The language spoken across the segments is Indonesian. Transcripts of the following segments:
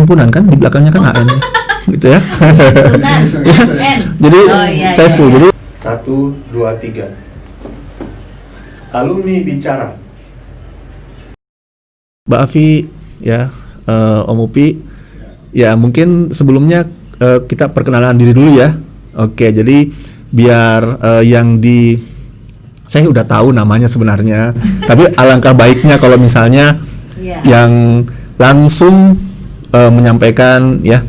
himpunan kan, di belakangnya kan HN gitu ya. Himpunan N. Jadi saya setuju. Jadi 1, 2, 3. Alumni bicara. Mbak Afi ya, Om Upi ya, mungkin sebelumnya kita perkenalan diri dulu ya. Oke, jadi biar saya udah tahu namanya sebenarnya, tapi alangkah baiknya kalau misalnya yang langsung menyampaikan ya,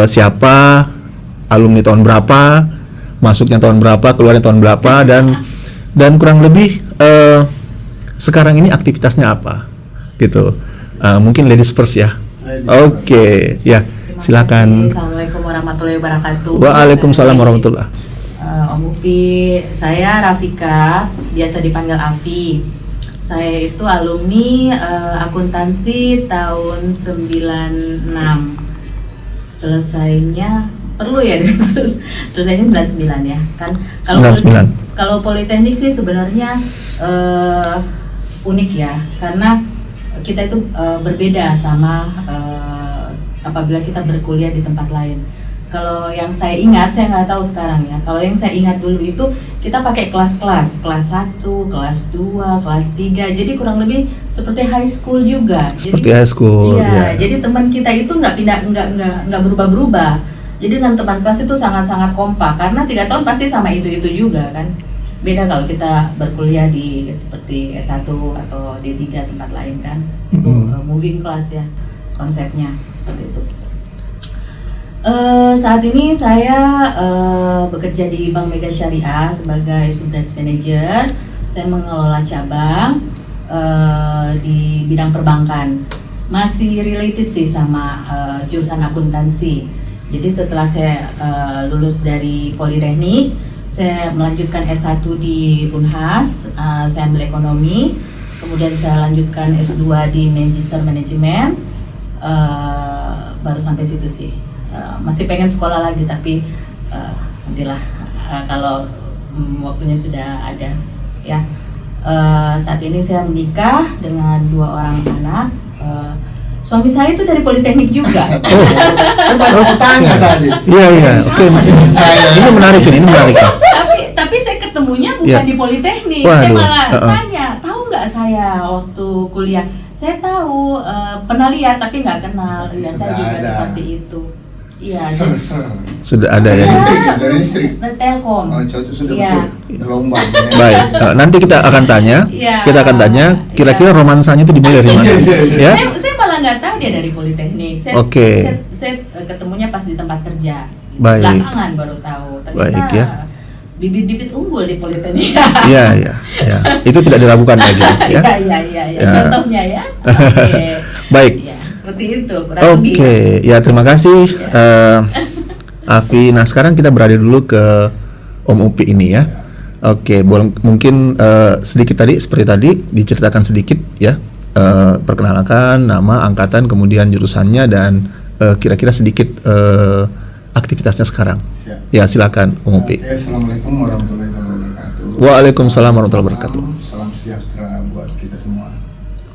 siapa, alumni tahun berapa, masuknya tahun berapa, keluarnya tahun berapa, dan kurang lebih sekarang ini aktivitasnya apa gitu. Mungkin ladies first ya. Oke, ya silakan. Assalamualaikum warahmatullahi wabarakatuh. Waalaikumsalam warahmatullah. Om Upi, saya Rafika, biasa dipanggil Afi. Saya itu alumni akuntansi tahun 96. Selesainya perlu ya, selesainya 99 ya. Kan kalau politeknik sih sebenarnya unik ya, karena kita itu berbeda sama apabila kita berkuliah di tempat lain. Kalau yang saya ingat, saya nggak tahu sekarang ya. Kalau yang saya ingat dulu itu kita pakai kelas-kelas, kelas 1, kelas 2, kelas 3. Jadi kurang lebih seperti high school juga. Seperti high school. Iya, jadi teman kita itu nggak berubah-berubah. Jadi dengan teman kelas itu sangat-sangat kompak, karena 3 tahun pasti sama itu juga kan. Beda kalau kita berkuliah di seperti S1 atau D3 tempat lain kan. Itu moving class ya konsepnya, seperti itu. Saat ini saya bekerja di Bank Mega Syariah sebagai Subbranch Manager. Saya mengelola cabang di bidang perbankan. Masih related sih sama jurusan akuntansi. Jadi setelah saya lulus dari Politeknik, saya melanjutkan S1 di Unhas, saya ambil ekonomi. Kemudian saya lanjutkan S2 di Magister Manajemen, baru sampai situ sih. Masih pengen sekolah lagi, tapi nantilah kalau waktunya sudah ada ya. Saat ini saya menikah dengan 2 orang anak. Suami saya itu dari Politeknik juga. Saya baru tanya tadi. Iya. Oke. Ini menarik ini. Tapi saya ketemunya bukan di Politeknik. Waduh. Saya malah tanya, tahu nggak saya waktu kuliah? Saya tahu, pernah lihat tapi nggak kenal. Ya, saya juga seperti itu. Iya. Sudah ada ya. Dari istri. Telkom. Oh, cocok sudah Iya. betul. Gelombang. Baik, nanti kita akan tanya. Iya. Kita akan tanya kira-kira romansanya itu dimulai dari mana? Ya. Saya malah nggak tahu dia dari Politeknik. Oke. Saya ketemunya pas di tempat kerja. Baik. Belakangan baru tahu. Ternyata Baik, ya. Bibit-bibit unggul di Politeknik. Iya. Itu tidak diragukan lagi ya. Iya. Ya. Contohnya ya. Oke. Baik. Ya, seperti itu kurang lebih. Oke, ya terima kasih Afi. Nah, sekarang kita beralih dulu ke Om Upi ini ya. Oke, mungkin sedikit tadi seperti tadi diceritakan sedikit ya, perkenalkan nama, angkatan, kemudian jurusannya, dan kira-kira sedikit aktivitasnya sekarang. Siap. Ya, silakan Om Upi. Oke, Assalamualaikum warahmatullahi wabarakatuh. Waalaikumsalam warahmatullahi wabarakatuh. Salam sejahtera buat kita semua.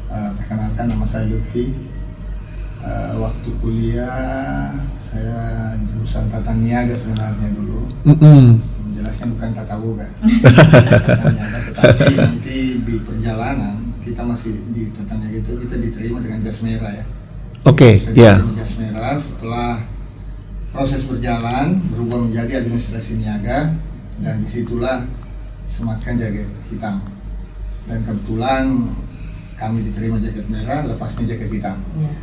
Perkenalkan, nama saya Lutfi. Waktu kuliah saya jurusan tata niaga sebenarnya dulu. Menjelaskan bukan tata boga. Tata niaga, tetapi nanti di perjalanan kita masih di tata niaga itu kita diterima dengan jas merah ya. Oke, Kita ya. diterima jas merah. Setelah proses berjalan berubah menjadi administrasi niaga, dan disitulah sematkan jaket hitam. Dan kebetulan kami diterima jaket merah, lepasnya jaket hitam. Ya.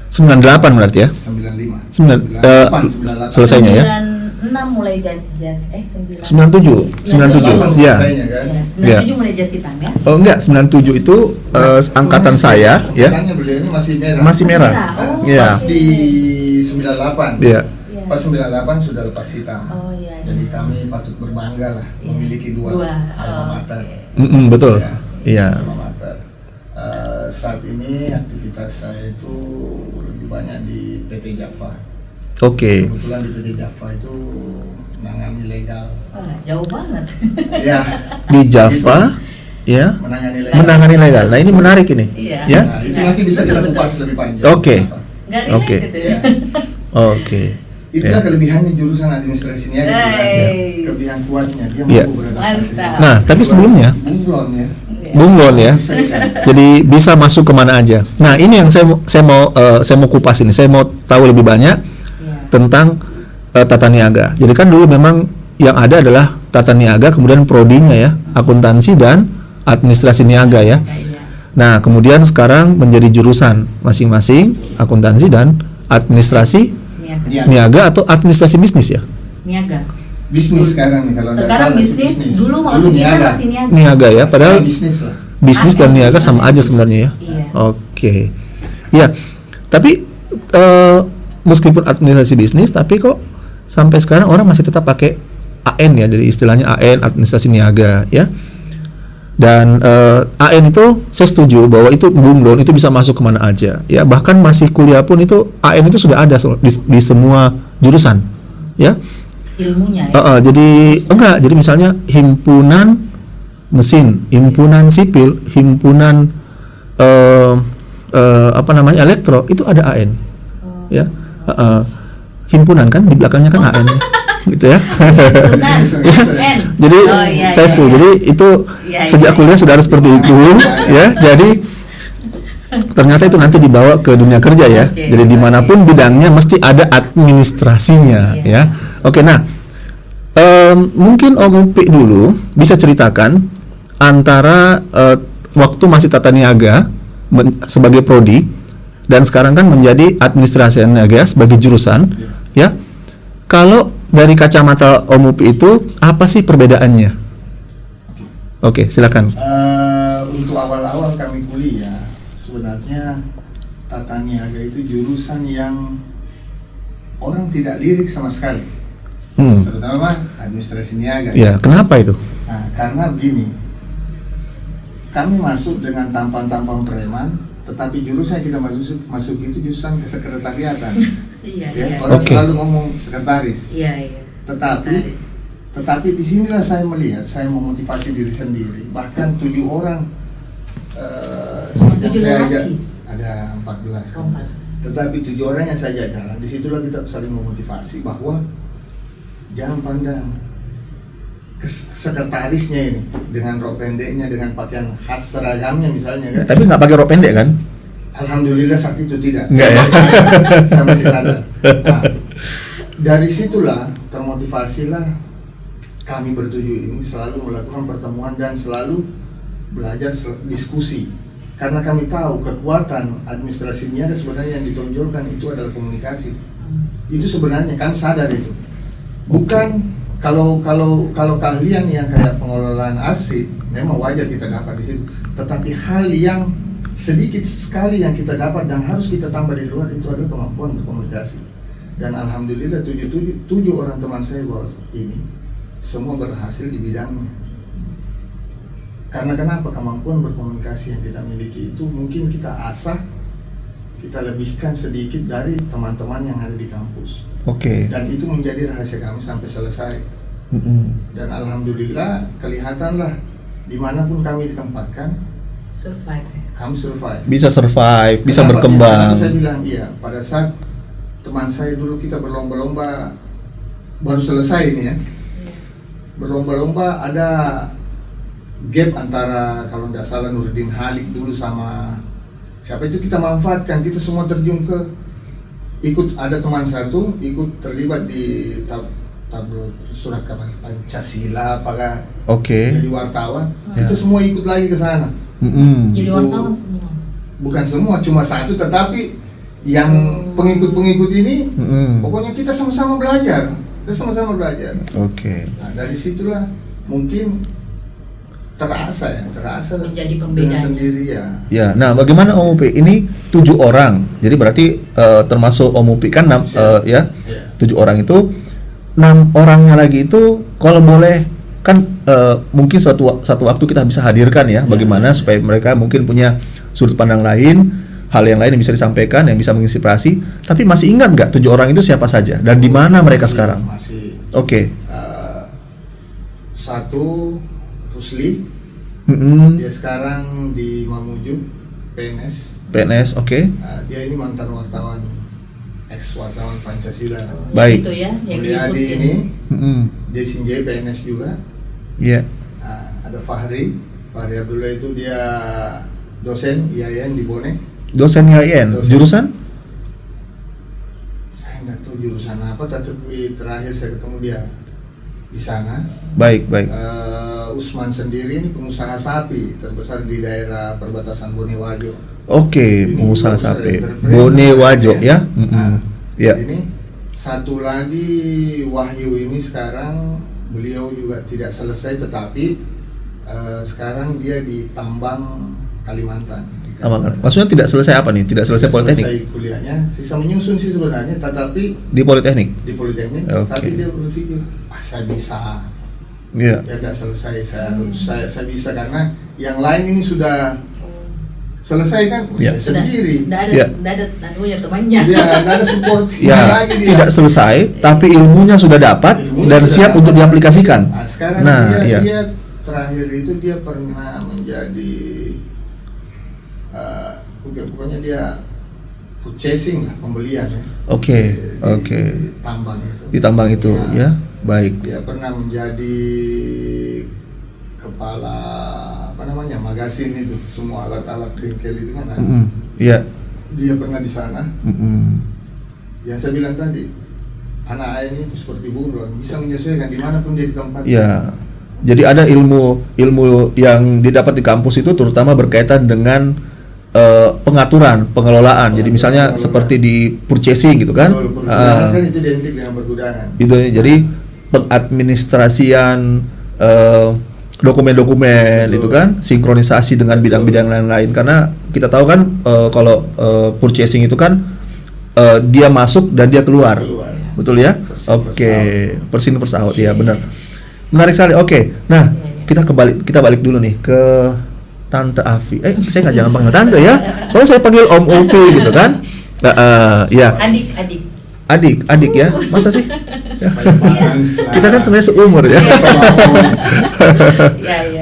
98 berarti ya? 95. 98. Selesainya ya? 96 mulai 97 ya. Selesainya kan? Ya, 97 mulai jas hitam ya. Oh enggak, 97 itu angkatan saya ya. Angkatannya beliau ini masih merah. Masih merah. Oh, Iya. Pas di 98. Iya. Pas 98 sudah lepas hitam. Oh iya. Jadi kami patut berbangga lah Iya. memiliki dua alma mater. Betul. Ya, Iya. alma mater. Saat ini aktivitas saya itu lebih banyak di PT Java. Oke. Kebetulan di PT Java itu menangani legal. Wah, jauh banget. Ya. Di Java ya, Menangani legal. menangani legal. Nah, ini menarik ini. Iya. Ya. Nah, itu nanti bisa kita kupas lebih panjang. Oke. Nggak relate Oke. gitu Ya. ya. Oke. Itulah Ya. kelebihannya jurusan administrasi niaga sebenarnya. Nice. Kelebihan kuatnya dia Ya. mampu beradaptasi. Mantap. Nah, tapi sebelumnya bunglon ya. bunglon ya. Jadi bisa masuk kemana aja. Nah, ini yang saya mau kupas ini. Saya mau tahu lebih banyak Iya. tentang tata niaga. Jadi kan dulu memang yang ada adalah tata niaga, kemudian prodinya ya, akuntansi dan administrasi niaga ya. Iya. Nah, kemudian sekarang menjadi jurusan masing-masing akuntansi dan administrasi Niaga. niaga atau administrasi bisnis ya. Niaga. Bisnis sekarang nih kalau nggak Sekarang salah itu bisnis, dulu waktu kita niaga. masih niaga. Niaga ya, padahal Sekarang bisnis lah. bisnis dan AM, niaga sama aja bisnis. sebenarnya ya. Iya. Oke. Ya. Tapi meskipun administrasi bisnis tapi kok sampai sekarang orang masih tetap pakai AN ya, jadi istilahnya AN administrasi niaga ya. Dan AN itu saya setuju bahwa itu bunglon itu bisa masuk kemana aja ya, bahkan masih kuliah pun itu AN itu sudah ada di semua jurusan ya. Ilmunya ya. Jadi enggak, jadi misalnya himpunan mesin, himpunan sipil, himpunan elektro itu ada AN ya. Himpunan kan di belakangnya kan AN gitu ya. Himpunan, AN. Jadi Oh, iya, saya iya, setuju. iya. Jadi itu Iya, sejak iya. kuliah sudah ada seperti itu ya. Jadi ternyata itu nanti dibawa ke dunia kerja ya. Oke, Jadi dimanapun bidangnya mesti ada administrasinya Iya. ya. Oke, nah mungkin Om Upi dulu bisa ceritakan antara waktu masih tata niaga sebagai prodi dan sekarang kan menjadi administrasi niaga sebagai jurusan ya. Kalau dari kacamata Om Upi itu apa sih perbedaannya? Oke, silakan. Untuk awal-awal kami kuliah, sebenarnya tata niaga itu jurusan yang orang tidak lirik sama sekali, terutama administrasi niaga. Ya, kenapa itu? Nah, karena begini, kami masuk dengan tampan-tampan preman, tetapi jurusan yang kita masuk itu jurusan kesekretariatan. Iya, Ya, iya. orang Oke. selalu ngomong sekretaris. Iya, iya. Tetapi disinilah saya melihat, saya memotivasi diri sendiri. Bahkan 7 orang yang 7 saya laki? ajak, ada 14 kan. Oh, 14. Tetapi 7 orang yang saya ajak jalan, disitulah kita saling memotivasi bahwa jangan pandang sekretarisnya ini dengan rok pendeknya, dengan pakaian khas seragamnya misalnya kan. Tapi nggak pakai rok pendek kan? Alhamdulillah saat itu tidak. Enggak ya? Saya masih sadar. Nah, dari situlah termotivasilah kami bertujuh ini selalu melakukan pertemuan dan selalu belajar diskusi. Karena kami tahu kekuatan administrasi niaga sebenarnya yang ditonjolkan itu adalah komunikasi. Itu sebenarnya kami sadar itu. Bukan kalau keahlian yang kayak pengelolaan aset memang wajar kita dapat di situ. Tetapi hal yang sedikit sekali yang kita dapat dan harus kita tambah di luar itu adalah kemampuan berkomunikasi. Dan alhamdulillah 7 orang teman saya bahwa ini semua berhasil di bidangnya. Karena kenapa? Kemampuan berkomunikasi yang kita miliki itu mungkin kita asah, kita lebihkan sedikit dari teman-teman yang ada di kampus. Oke. Dan itu menjadi rahasia kami sampai selesai. Dan alhamdulillah kelihatanlah dimanapun kami ditempatkan, Survive. kami survive. Bisa survive, bisa Kenapa? berkembang. Kenapa saya bilang iya? Pada saat teman saya dulu kita berlomba-lomba, baru selesai ini ya, berlomba-lomba ada gap antara kalau tidak salah Nurdin Halik dulu sama siapa itu, kita manfaatkan, kita semua terjun ke ikut, ada teman satu ikut terlibat di tabloid surat kabar Pancasila apakah Oke. jadi wartawan, Ya. kita semua ikut lagi ke sana. Jadi Itu- wartawan semua. Bukan semua, cuma satu, tetapi yang pengikut-pengikut ini pokoknya kita sama-sama belajar, kita sama-sama belajar. Oke. Nah, dari situlah mungkin terasa Menjadi dengan pembedanya. sendiri ya. Ya, nah bagaimana Om Upi? Ini 7 orang, jadi berarti termasuk Om Upi kan ya, 7 orang itu, 6 orangnya lagi itu kalau boleh kan mungkin satu waktu kita bisa hadirkan ya, bagaimana supaya mereka mungkin punya sudut pandang lain, hal yang lain yang bisa disampaikan, yang bisa menginspirasi. Tapi masih ingat nggak 7 orang itu siapa saja dan di mana mereka sekarang? Masih. Oke. Satu Rusli, dia sekarang di Mamuju PNS. PNS, oke. Dia ini mantan wartawan ex wartawan Pancasila. Baik. Itu ya yang Mulyadi diikutin. ini Mm-mm. dia Sinjai PNS juga. Iya. Ada Fahri Abdullah itu dia dosen IAIN di Bone. Dosen IAIN, Dosen. jurusan? Saya nggak tahu jurusan apa, tapi terakhir saya ketemu dia di sana. Baik. Usman sendiri ini pengusaha sapi terbesar di daerah perbatasan Bonewajo. Oke, Ini pengusaha juga sapi. entrepreneur, Bonewajo ya. Nah, Ya. ini satu lagi Wahyu ini sekarang beliau juga tidak selesai, tetapi sekarang dia di tambang Kalimantan. Maksudnya tidak selesai apa nih? Tidak selesai politeknik? Selesai kuliahnya, sisa menyusun sih sebenarnya, tetapi Di politeknik. di politeknik, Oke. tapi dia berpikir, saya bisa. Iya. Ya nggak selesai, saya bisa karena yang lain ini sudah selesai kan, Ya. saya sendiri. Nggak ada, Ya. nggak ada punya temannya. Dia nggak ada support Ya, lagi dia. tidak selesai, tapi ilmunya sudah dapat Ilmunya dan sudah siap dapat. untuk diaplikasikan. Nah, sekarang iya. dia terakhir itu dia pernah menjadi pokoknya dia purchasing lah, pembelian ya. Oke. Di tambang itu. Di tambang itu Nah, ya. Baik. Dia pernah menjadi kepala magasin itu, semua alat-alat bengkel itu kan ada. Iya. Dia pernah di sana. Yang saya bilang tadi, anak ayah ini itu seperti bunglon, bisa menyesuaikan dimanapun dia ditempatkan. Ya. Jadi ada ilmu yang didapat di kampus itu terutama berkaitan dengan pengaturan, pengelolaan. Jadi misalnya seperti di purchasing gitu kan. Betul, pergudangan kan itu identik dengan pergudangan. Itu jadi pengadministrasian dokumen-dokumen Betul. itu kan, sinkronisasi dengan bidang-bidang lain-lain, karena kita tahu kan kalau purchasing itu kan dia masuk dan dia keluar. Betul ya? Oke, first in first out ya, benar. Menarik sekali. Oke. Nah, kita balik dulu nih ke Tante Afi. Saya nggak jangan panggil Tante ya. Soalnya saya panggil Om Upi gitu kan. Ya. Adik ya. Masa sih? Supaya balance lah. Kita kan sebenarnya seumur ya.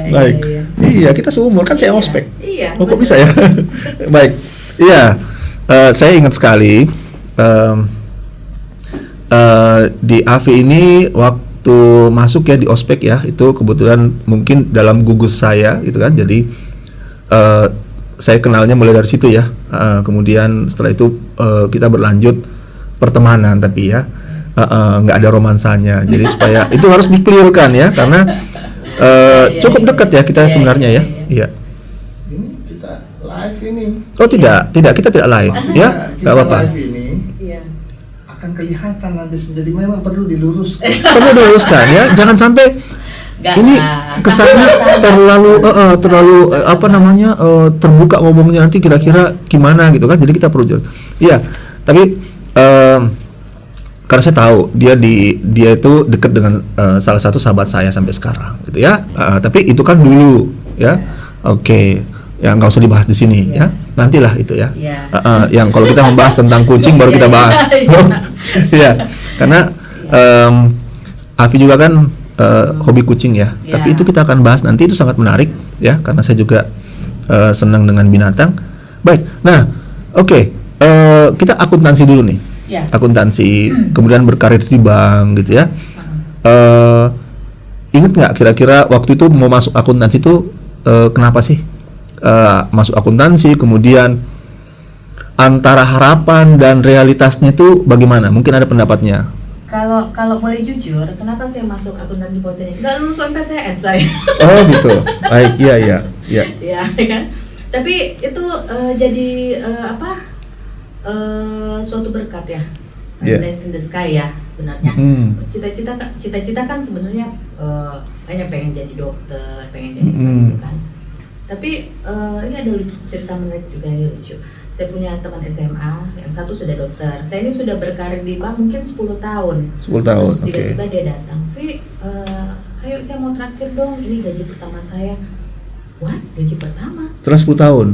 Baik. Iya, kita seumur kan, saya ospek. Iya. Oh, kok bisa ya? Baik. Iya. Saya ingat sekali di AVI ini waktu masuk ya di ospek ya, itu kebetulan mungkin dalam gugus saya gitu kan. Jadi saya kenalnya mulai dari situ ya. Kemudian setelah itu kita berlanjut pertemanan, tapi ya nggak ada romansanya. Jadi supaya itu harus di-clearkan ya, karena cukup dekat ya kita sebenarnya ya. Iya. Ini kita live ini. Oh tidak, kita tidak live ya, nggak apa-apa. Live ini akan kelihatan nanti, jadi memang perlu diluruskan. Perlu diluruskan ya, jangan sampai ini kesannya terlalu terbuka ngomongnya, nanti kira-kira gimana gitu kan. Jadi kita perlu jelas. Iya, tapi karena saya tahu dia itu dekat dengan salah satu sahabat saya sampai sekarang gitu ya. Tapi itu kan dulu ya. Oke. Ya nggak usah dibahas di sini ya. Nantilah itu ya. Yang kalau kita membahas tentang kucing baru kita bahas. Iya. Karena Afi juga kan hobi kucing ya. Tapi itu kita akan bahas nanti, itu sangat menarik ya, karena saya juga senang dengan binatang. Baik. Nah, oke. Kita akuntansi dulu nih. Akuntansi, kemudian berkarir di bank gitu ya. Ingat nggak kira-kira waktu itu mau masuk akuntansi itu kenapa sih masuk akuntansi, kemudian antara harapan dan realitasnya itu bagaimana? Mungkin ada pendapatnya. Kalau boleh jujur, kenapa saya masuk akuntansi politeknik? Nggak lulus SNMPTN saya. Oh gitu. Baik, iya. Ya kan. Tapi itu jadi suatu berkat ya. Blessed in the sky ya sebenarnya. Cita-cita kan sebenarnya hanya pengen jadi dokter, pengen jadi gitu kan. Tapi ini ada cerita menarik juga, ini lucu. Saya punya teman SMA, yang satu sudah dokter. Saya ini sudah berkarir di bank mungkin 10 tahun. 10 tahun, Terus tiba-tiba dia datang, Vi, ayo saya mau traktir dong, ini gaji pertama saya. What? Gaji pertama? Setelah 10 tahun?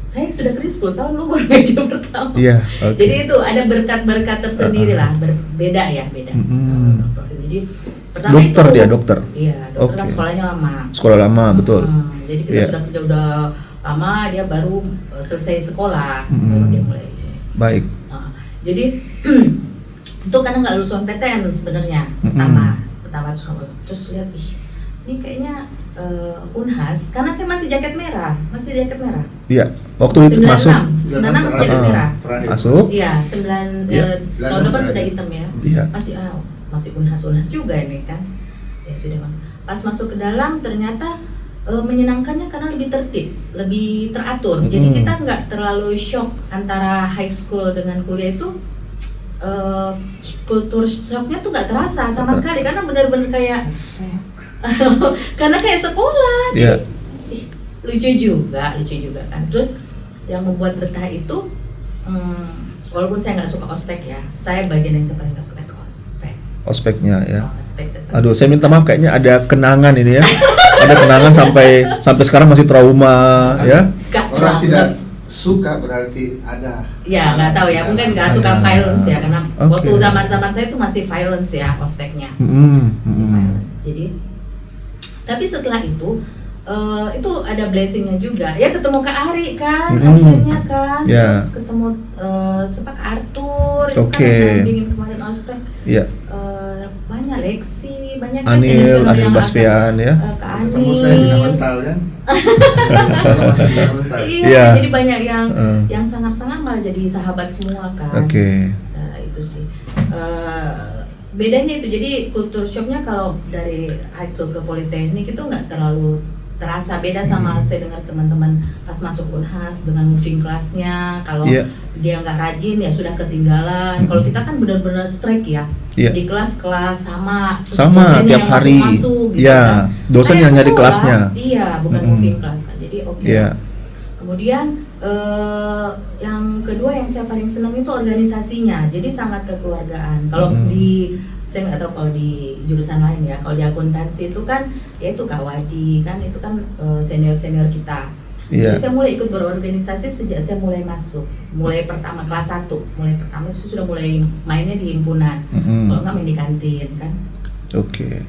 Saya sudah kerja 10 tahun, lo baru gaji pertama. Iya, okay. Jadi itu ada berkat-berkat tersendiri lah, beda ya, beda. Profil. Jadi pertama dokter itu, dia dokter. Iya, dokter kan sekolahnya lama. Sekolah lama, betul. Jadi kita sudah kerja udah lama, dia baru selesai sekolah, baru dia mulai. Baik. Jadi itu karena nggak lulus PTN sebenarnya pertama terus lihat ini kayaknya Unhas, karena saya masih jaket merah. Iya, waktu itu 96, masuk 96 masih jaket merah. masuk. Iya, Iya. tahun depan sudah hitam ya. Iya. Masih Unhas juga ini kan. Ya sudah masuk. Pas masuk ke dalam ternyata menyenangkannya karena lebih tertib, lebih teratur. Jadi kita nggak terlalu shock antara high school dengan kuliah itu. Kultur shocknya tuh nggak terasa sama sekali karena benar-benar kayak karena kayak sekolah. Iya. lucu juga kan. Terus yang membuat betah itu walaupun saya nggak suka ospek ya, saya bagian yang saya paling nggak suka itu ospek. Ospeknya ya. Ospek Aduh, saya minta maaf, kayaknya ada kenangan ini ya. Ada kenangan sampai sekarang masih trauma ya. Orang tidak suka berarti ada. Ya nggak tahu ya, mungkin nggak suka Ada. violence ya karena Oke. waktu zaman saya itu masih violence ya ospeknya. Masih violence. Jadi tapi setelah itu ada blessingnya juga ya, ketemu Kak Ari kan akhirnya kan. Ya. Terus ketemu Kak Arthur itu Oke. kan yang dampingin kemarin ospek. Iya. Banyak Lexi, banyak kan Anil senior-senior yang Basfian ya. Kak Ketemu Ani. saya di mental kan. Saya masih di mental. Iya, Iya. jadi banyak yang sangat-sangat malah jadi sahabat semua kan. Oke. Nah, itu sih. Bedanya itu, jadi culture shocknya kalau dari high school ke politeknik itu nggak terlalu terasa. Beda sama saya dengar teman-teman pas masuk Unhas dengan moving classnya, kalau Iya. dia nggak rajin ya sudah ketinggalan. Kalau kita kan benar-benar strike ya. Iya. Di kelas sama, terus Sama dosennya tiap yang hari. masuk-masuk gitu Iya, kan. dosen Kayak yang nyari sekolah. kelasnya. Iya, bukan moving class kan. Jadi oke. Iya. Kemudian yang kedua yang saya paling senang itu organisasinya. Jadi sangat kekeluargaan. Kalau saya nggak tahu kalau di jurusan lain ya. Kalau di akuntansi itu kan ya itu Kak Wadi kan, itu kan senior kita. Iya. Jadi saya mulai ikut berorganisasi sejak saya mulai masuk. Mulai pertama kelas 1. Mulai pertama itu sudah mulai mainnya di himpunan. Kalau nggak main di kantin kan. Oke.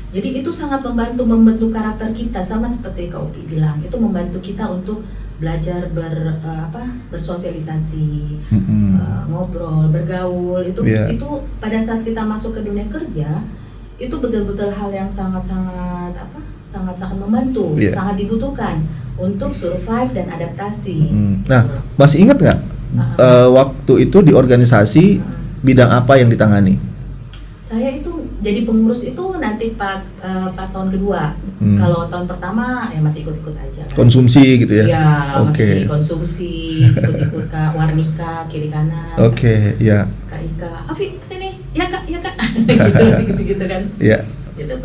Jadi itu sangat membentuk karakter kita, sama seperti Kak Upi bilang, itu membantu kita untuk belajar bersosialisasi, ngobrol, bergaul. Itu pada saat kita masuk ke dunia kerja itu betul-betul hal yang sangat-sangat membantu, sangat dibutuhkan untuk survive dan adaptasi. Nah, masih ingat nggak waktu itu di organisasi bidang apa yang ditangani? Saya itu jadi pengurus itu nanti pas tahun kedua. Kalau tahun pertama ya masih ikut-ikut aja kan. Konsumsi gitu ya? Ya, Oke. masih konsumsi, ikut-ikut Kak Warnika kiri kanan. Oke, ya. Kak Ika, Afi kesini, ya kak, gitu kan. Iya. Itu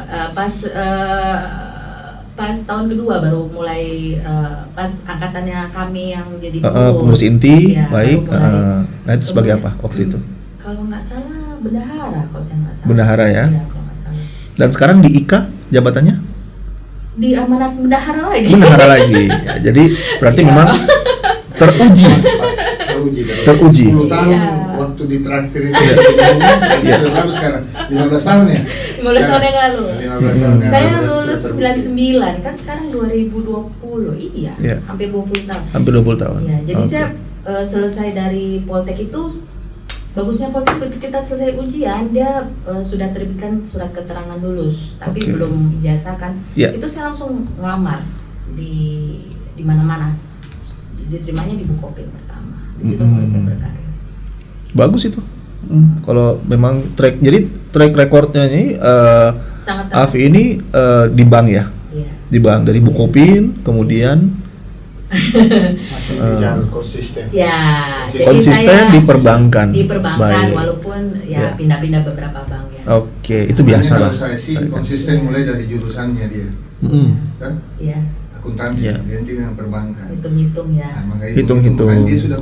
pas tahun kedua baru mulai pas angkatannya kami yang jadi Pengurus inti, ya, baik. baru mulai. Nah itu sebagai apa Kemudian, waktu itu? Kalau nggak salah bendahara, kalau saya nggak salah. Bendahara ya? Iya, kalau nggak salah. Dan sekarang di IKA jabatannya? Di amanat bendahara lagi. Bendahara lagi. Ya, jadi berarti Iya. memang teruji. Teruji. 10 tahun Iya. waktu di traktir itu sudah berapa sekarang? 15 tahun ya? 15 tahun yang lalu. 15 tahun yang Saya lalu, lulus sudah terbukti. 99, kan sekarang 2020. Iya, Iya. hampir 20 tahun. Hampir 20 tahun. Iya, jadi Oke. saya selesai dari Poltek itu, bagusnya Poltek begitu kita selesai ujian dia sudah terbitkan surat keterangan lulus, tapi Oke. belum ijazah kan. Iya. Itu saya langsung ngelamar di mana-mana. Diterimanya di Bukopin pertama. Di situ mulai saya berkarir. Bagus itu. Kalau memang jadi track recordnya ini Sangat Afi ini di bank ya, Iya. di bank dari Bukopin, kemudian Masih di jalur konsisten. Ya, jadi konsisten saya di perbankan. di perbankan Baik. walaupun Ya. ya pindah-pindah beberapa bank ya. Oke, itu biasa lah. Kalau saya sih konsisten mulai dari jurusannya dia, kan? Iya, Akuntansi, Iya. identik dengan perbankan. hitung-hitung ya. Nah, makanya Hitung-hitung. makanya dia sudah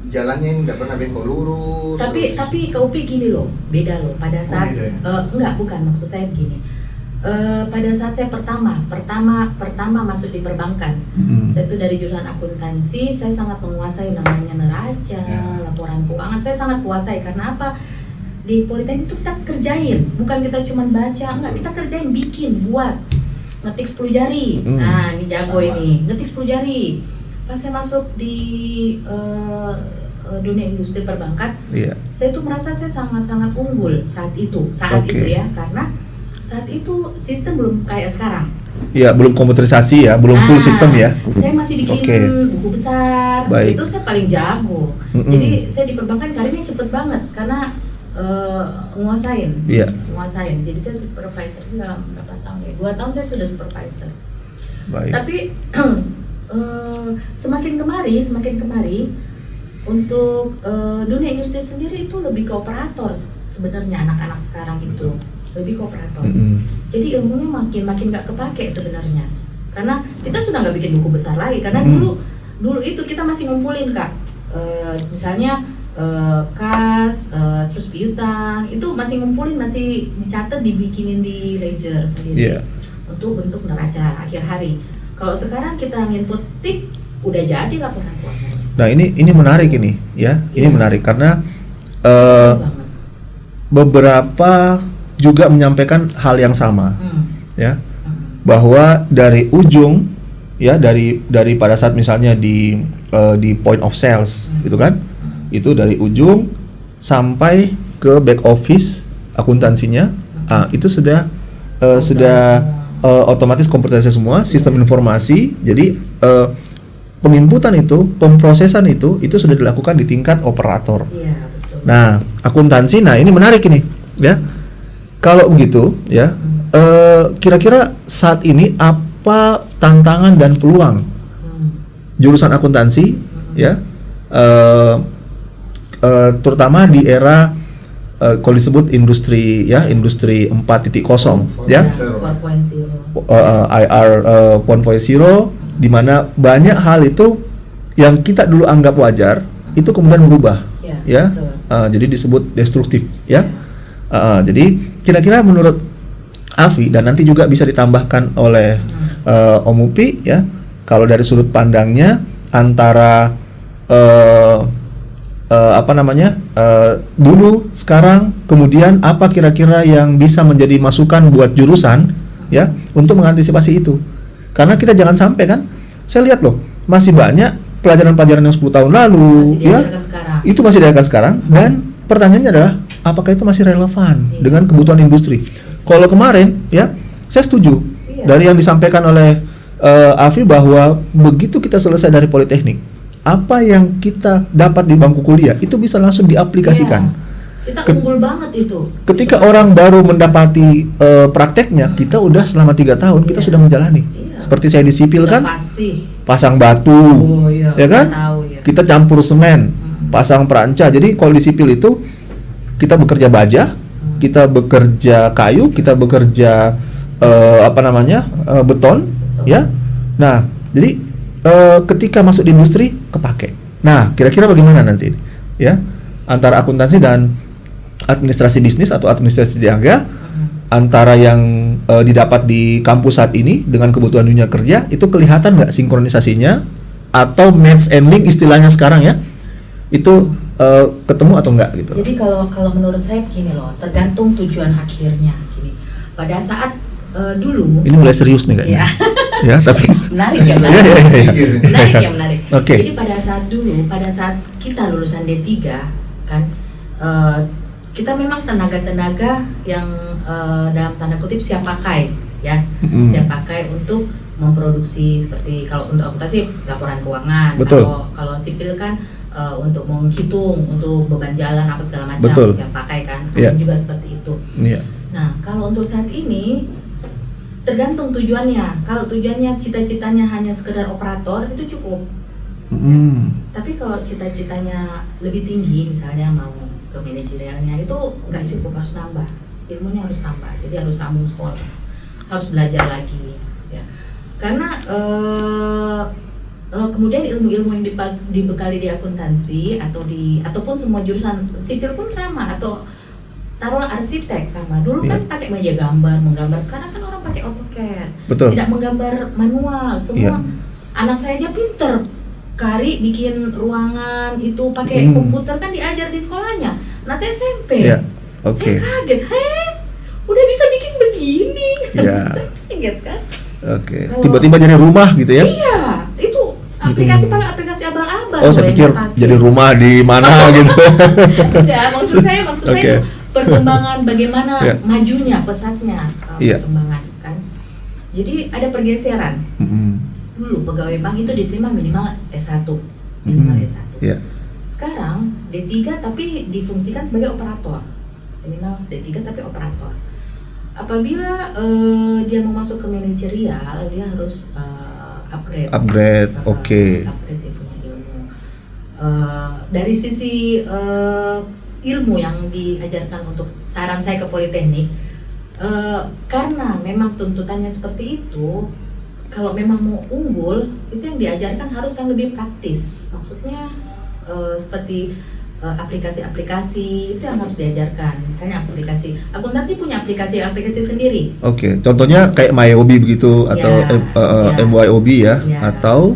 jalannya nggak pernah bengkok lurus. Tapi KUP gini loh, beda loh. Pada saat beda ya? enggak, bukan, maksud saya begini. Pada saat saya pertama masuk di perbankan, saya itu dari jurusan akuntansi, saya sangat menguasai namanya neraca, laporan keuangan, saya sangat kuasai. Karena apa? Di Politeknik itu kita kerjain, bukan kita cuma baca, enggak, kita kerjain, bikin, buat, ngetik 10 jari. Nah, ini jago ini, ngetik 10 jari. Pas saya masuk di dunia industri perbankan, Iya. saya tuh merasa saya sangat-sangat unggul saat itu Oke. ya, karena saat itu sistem belum kayak sekarang. Iya, belum komputerisasi ya, belum full sistem ya. Saya masih bikin Oke. buku besar, Baik. itu saya paling jago. Mm-mm. Jadi saya di perbankan karirnya cepet banget karena nguasain. Iya. Jadi saya supervisor dalam berapa tahun ya? 2 tahun saya sudah supervisor. Baik. Tapi semakin kemari untuk dunia industri sendiri itu lebih ke operator sebenarnya, anak-anak sekarang itu lebih ke operator. Mm-mm. Jadi ilmunya makin gak kepake sebenarnya, karena kita sudah nggak bikin buku besar lagi, karena Mm. dulu itu kita masih ngumpulin Kak, misalnya kas, terus piutang itu masih ngumpulin, masih dicatat, dibikinin di ledger sendiri. Iya. Untuk bentuk neraca akhir hari. Kalau sekarang kita nginput tik, udah jadi laporan keuangan. Nah, ini menarik ini ya. Ini Iya. menarik karena Banget. beberapa juga menyampaikan hal yang sama ya, Hmm. bahwa dari ujung ya, dari pada saat misalnya di point of sales gitu kan, itu dari ujung sampai ke back office akuntansinya, itu sudah otomatis komputerisasi semua, sistem informasi. Jadi penginputan itu, pemrosesan itu sudah dilakukan di tingkat operator. Iya, betul. Nah, akuntansi, nah ini menarik ini ya. Kalau begitu ya, kira-kira saat ini apa tantangan dan peluang jurusan akuntansi ya, terutama di era kalau disebut industri ya, industri 4.0 ya, 4.0. IR 1.0, di mana banyak hal itu yang kita dulu anggap wajar itu kemudian berubah ya, betul. jadi disebut destruktif ya. Jadi kira-kira menurut Afi, dan nanti juga bisa ditambahkan oleh Om Upi ya, kalau dari sudut pandangnya antara dulu, sekarang, kemudian apa kira-kira yang bisa menjadi masukan buat jurusan ya untuk mengantisipasi itu. Karena kita jangan sampai kan, saya lihat loh masih banyak pelajaran-pelajaran yang 10 tahun lalu Masih ya, diajarkan sekarang. itu masih diajarkan sekarang, dan pertanyaannya adalah apakah itu masih relevan dengan kebutuhan industri. Kalau kemarin ya, saya setuju dari yang disampaikan oleh Afi, bahwa begitu kita selesai dari politeknik, apa yang kita dapat di bangku kuliah itu bisa langsung diaplikasikan. Kita unggul banget itu. Ketika orang baru mendapati prakteknya, kita udah selama 3 tahun kita sudah menjalani. Seperti saya di sipil Udah kan, fasih. pasang batu, ya kan, Tahu, ya. kita campur semen, pasang peranca. Jadi kalau di sipil itu kita bekerja baja, kita bekerja kayu, kita bekerja beton, ya. Nah, jadi ketika masuk di industri kepake. Nah, kira-kira bagaimana nanti, ya, antara akuntansi dan administrasi bisnis atau administrasi niaga, antara yang didapat di kampus saat ini dengan kebutuhan dunia kerja, itu kelihatan nggak sinkronisasinya atau match and link istilahnya sekarang ya, itu ketemu atau enggak gitu. Jadi kalau menurut saya begini loh, tergantung tujuan akhirnya. Gini, pada saat dulu. Ini mulai serius nih kayaknya. Ya. Ya, tapi menarik ya, Iya, iya, iya. menarik. Oke. Jadi pada saat kita lulusan D3 kan, kita memang tenaga-tenaga yang dalam tanda kutip siap pakai ya, siap pakai untuk memproduksi, seperti kalau untuk akuntansi laporan keuangan, Betul. kalau sipil kan untuk menghitung, untuk beban jalan apa segala macam, Betul. siap pakai kan, Iya. juga seperti itu. Iya. Nah, kalau untuk saat ini tergantung tujuannya. Kalau tujuannya cita-citanya hanya sekedar operator, itu cukup. Tapi kalau cita-citanya lebih tinggi, misalnya mau ke manajerialnya, itu nggak cukup, harus tambah. Ilmunya harus tambah. Jadi harus sambung sekolah, harus belajar lagi. Ya. Karena kemudian ilmu-ilmu yang dibekali di akuntansi ataupun semua jurusan sipil pun sama, atau taruhlah arsitek sama. Dulu kan pakai meja gambar, menggambar. Sekarang kan orang pakai AutoCAD. Betul. Tidak menggambar manual. Semua anak saya aja pinter. Kari bikin ruangan itu pakai komputer, kan diajar di sekolahnya. Nah, saya SMP. Iya. Saya kaget, udah bisa bikin begini. Iya. Saya kaget kan. Oke. Tiba-tiba jadi rumah gitu ya? Iya, itu Aplikasi paling aplikasi abal-abal. Oh, saya yang pikir dipakai. jadi rumah di mana gitu. Ya, maksud saya Oke. itu perkembangan bagaimana Ya. majunya pesatnya Iya. perkembangan kan. Jadi ada pergeseran. Dulu pegawai bank itu diterima minimal S1. Minimal S1. Iya. Sekarang D3 tapi difungsikan sebagai operator. Minimal D3 tapi operator. Apabila dia mau masuk ke manajerial, dia harus upgrade. Upgrade, oke. Upgrade dia punya ilmu. Dari sisi ilmu yang diajarkan untuk saran saya ke Politeknik, karena memang tuntutannya seperti itu, kalau memang mau unggul, itu yang diajarkan harus yang lebih praktis. Maksudnya seperti aplikasi-aplikasi itu yang harus diajarkan. Misalnya aplikasi akuntansi punya aplikasi sendiri. Oke, contohnya kayak MyOB begitu atau Ya. MYOB ya, Ya. atau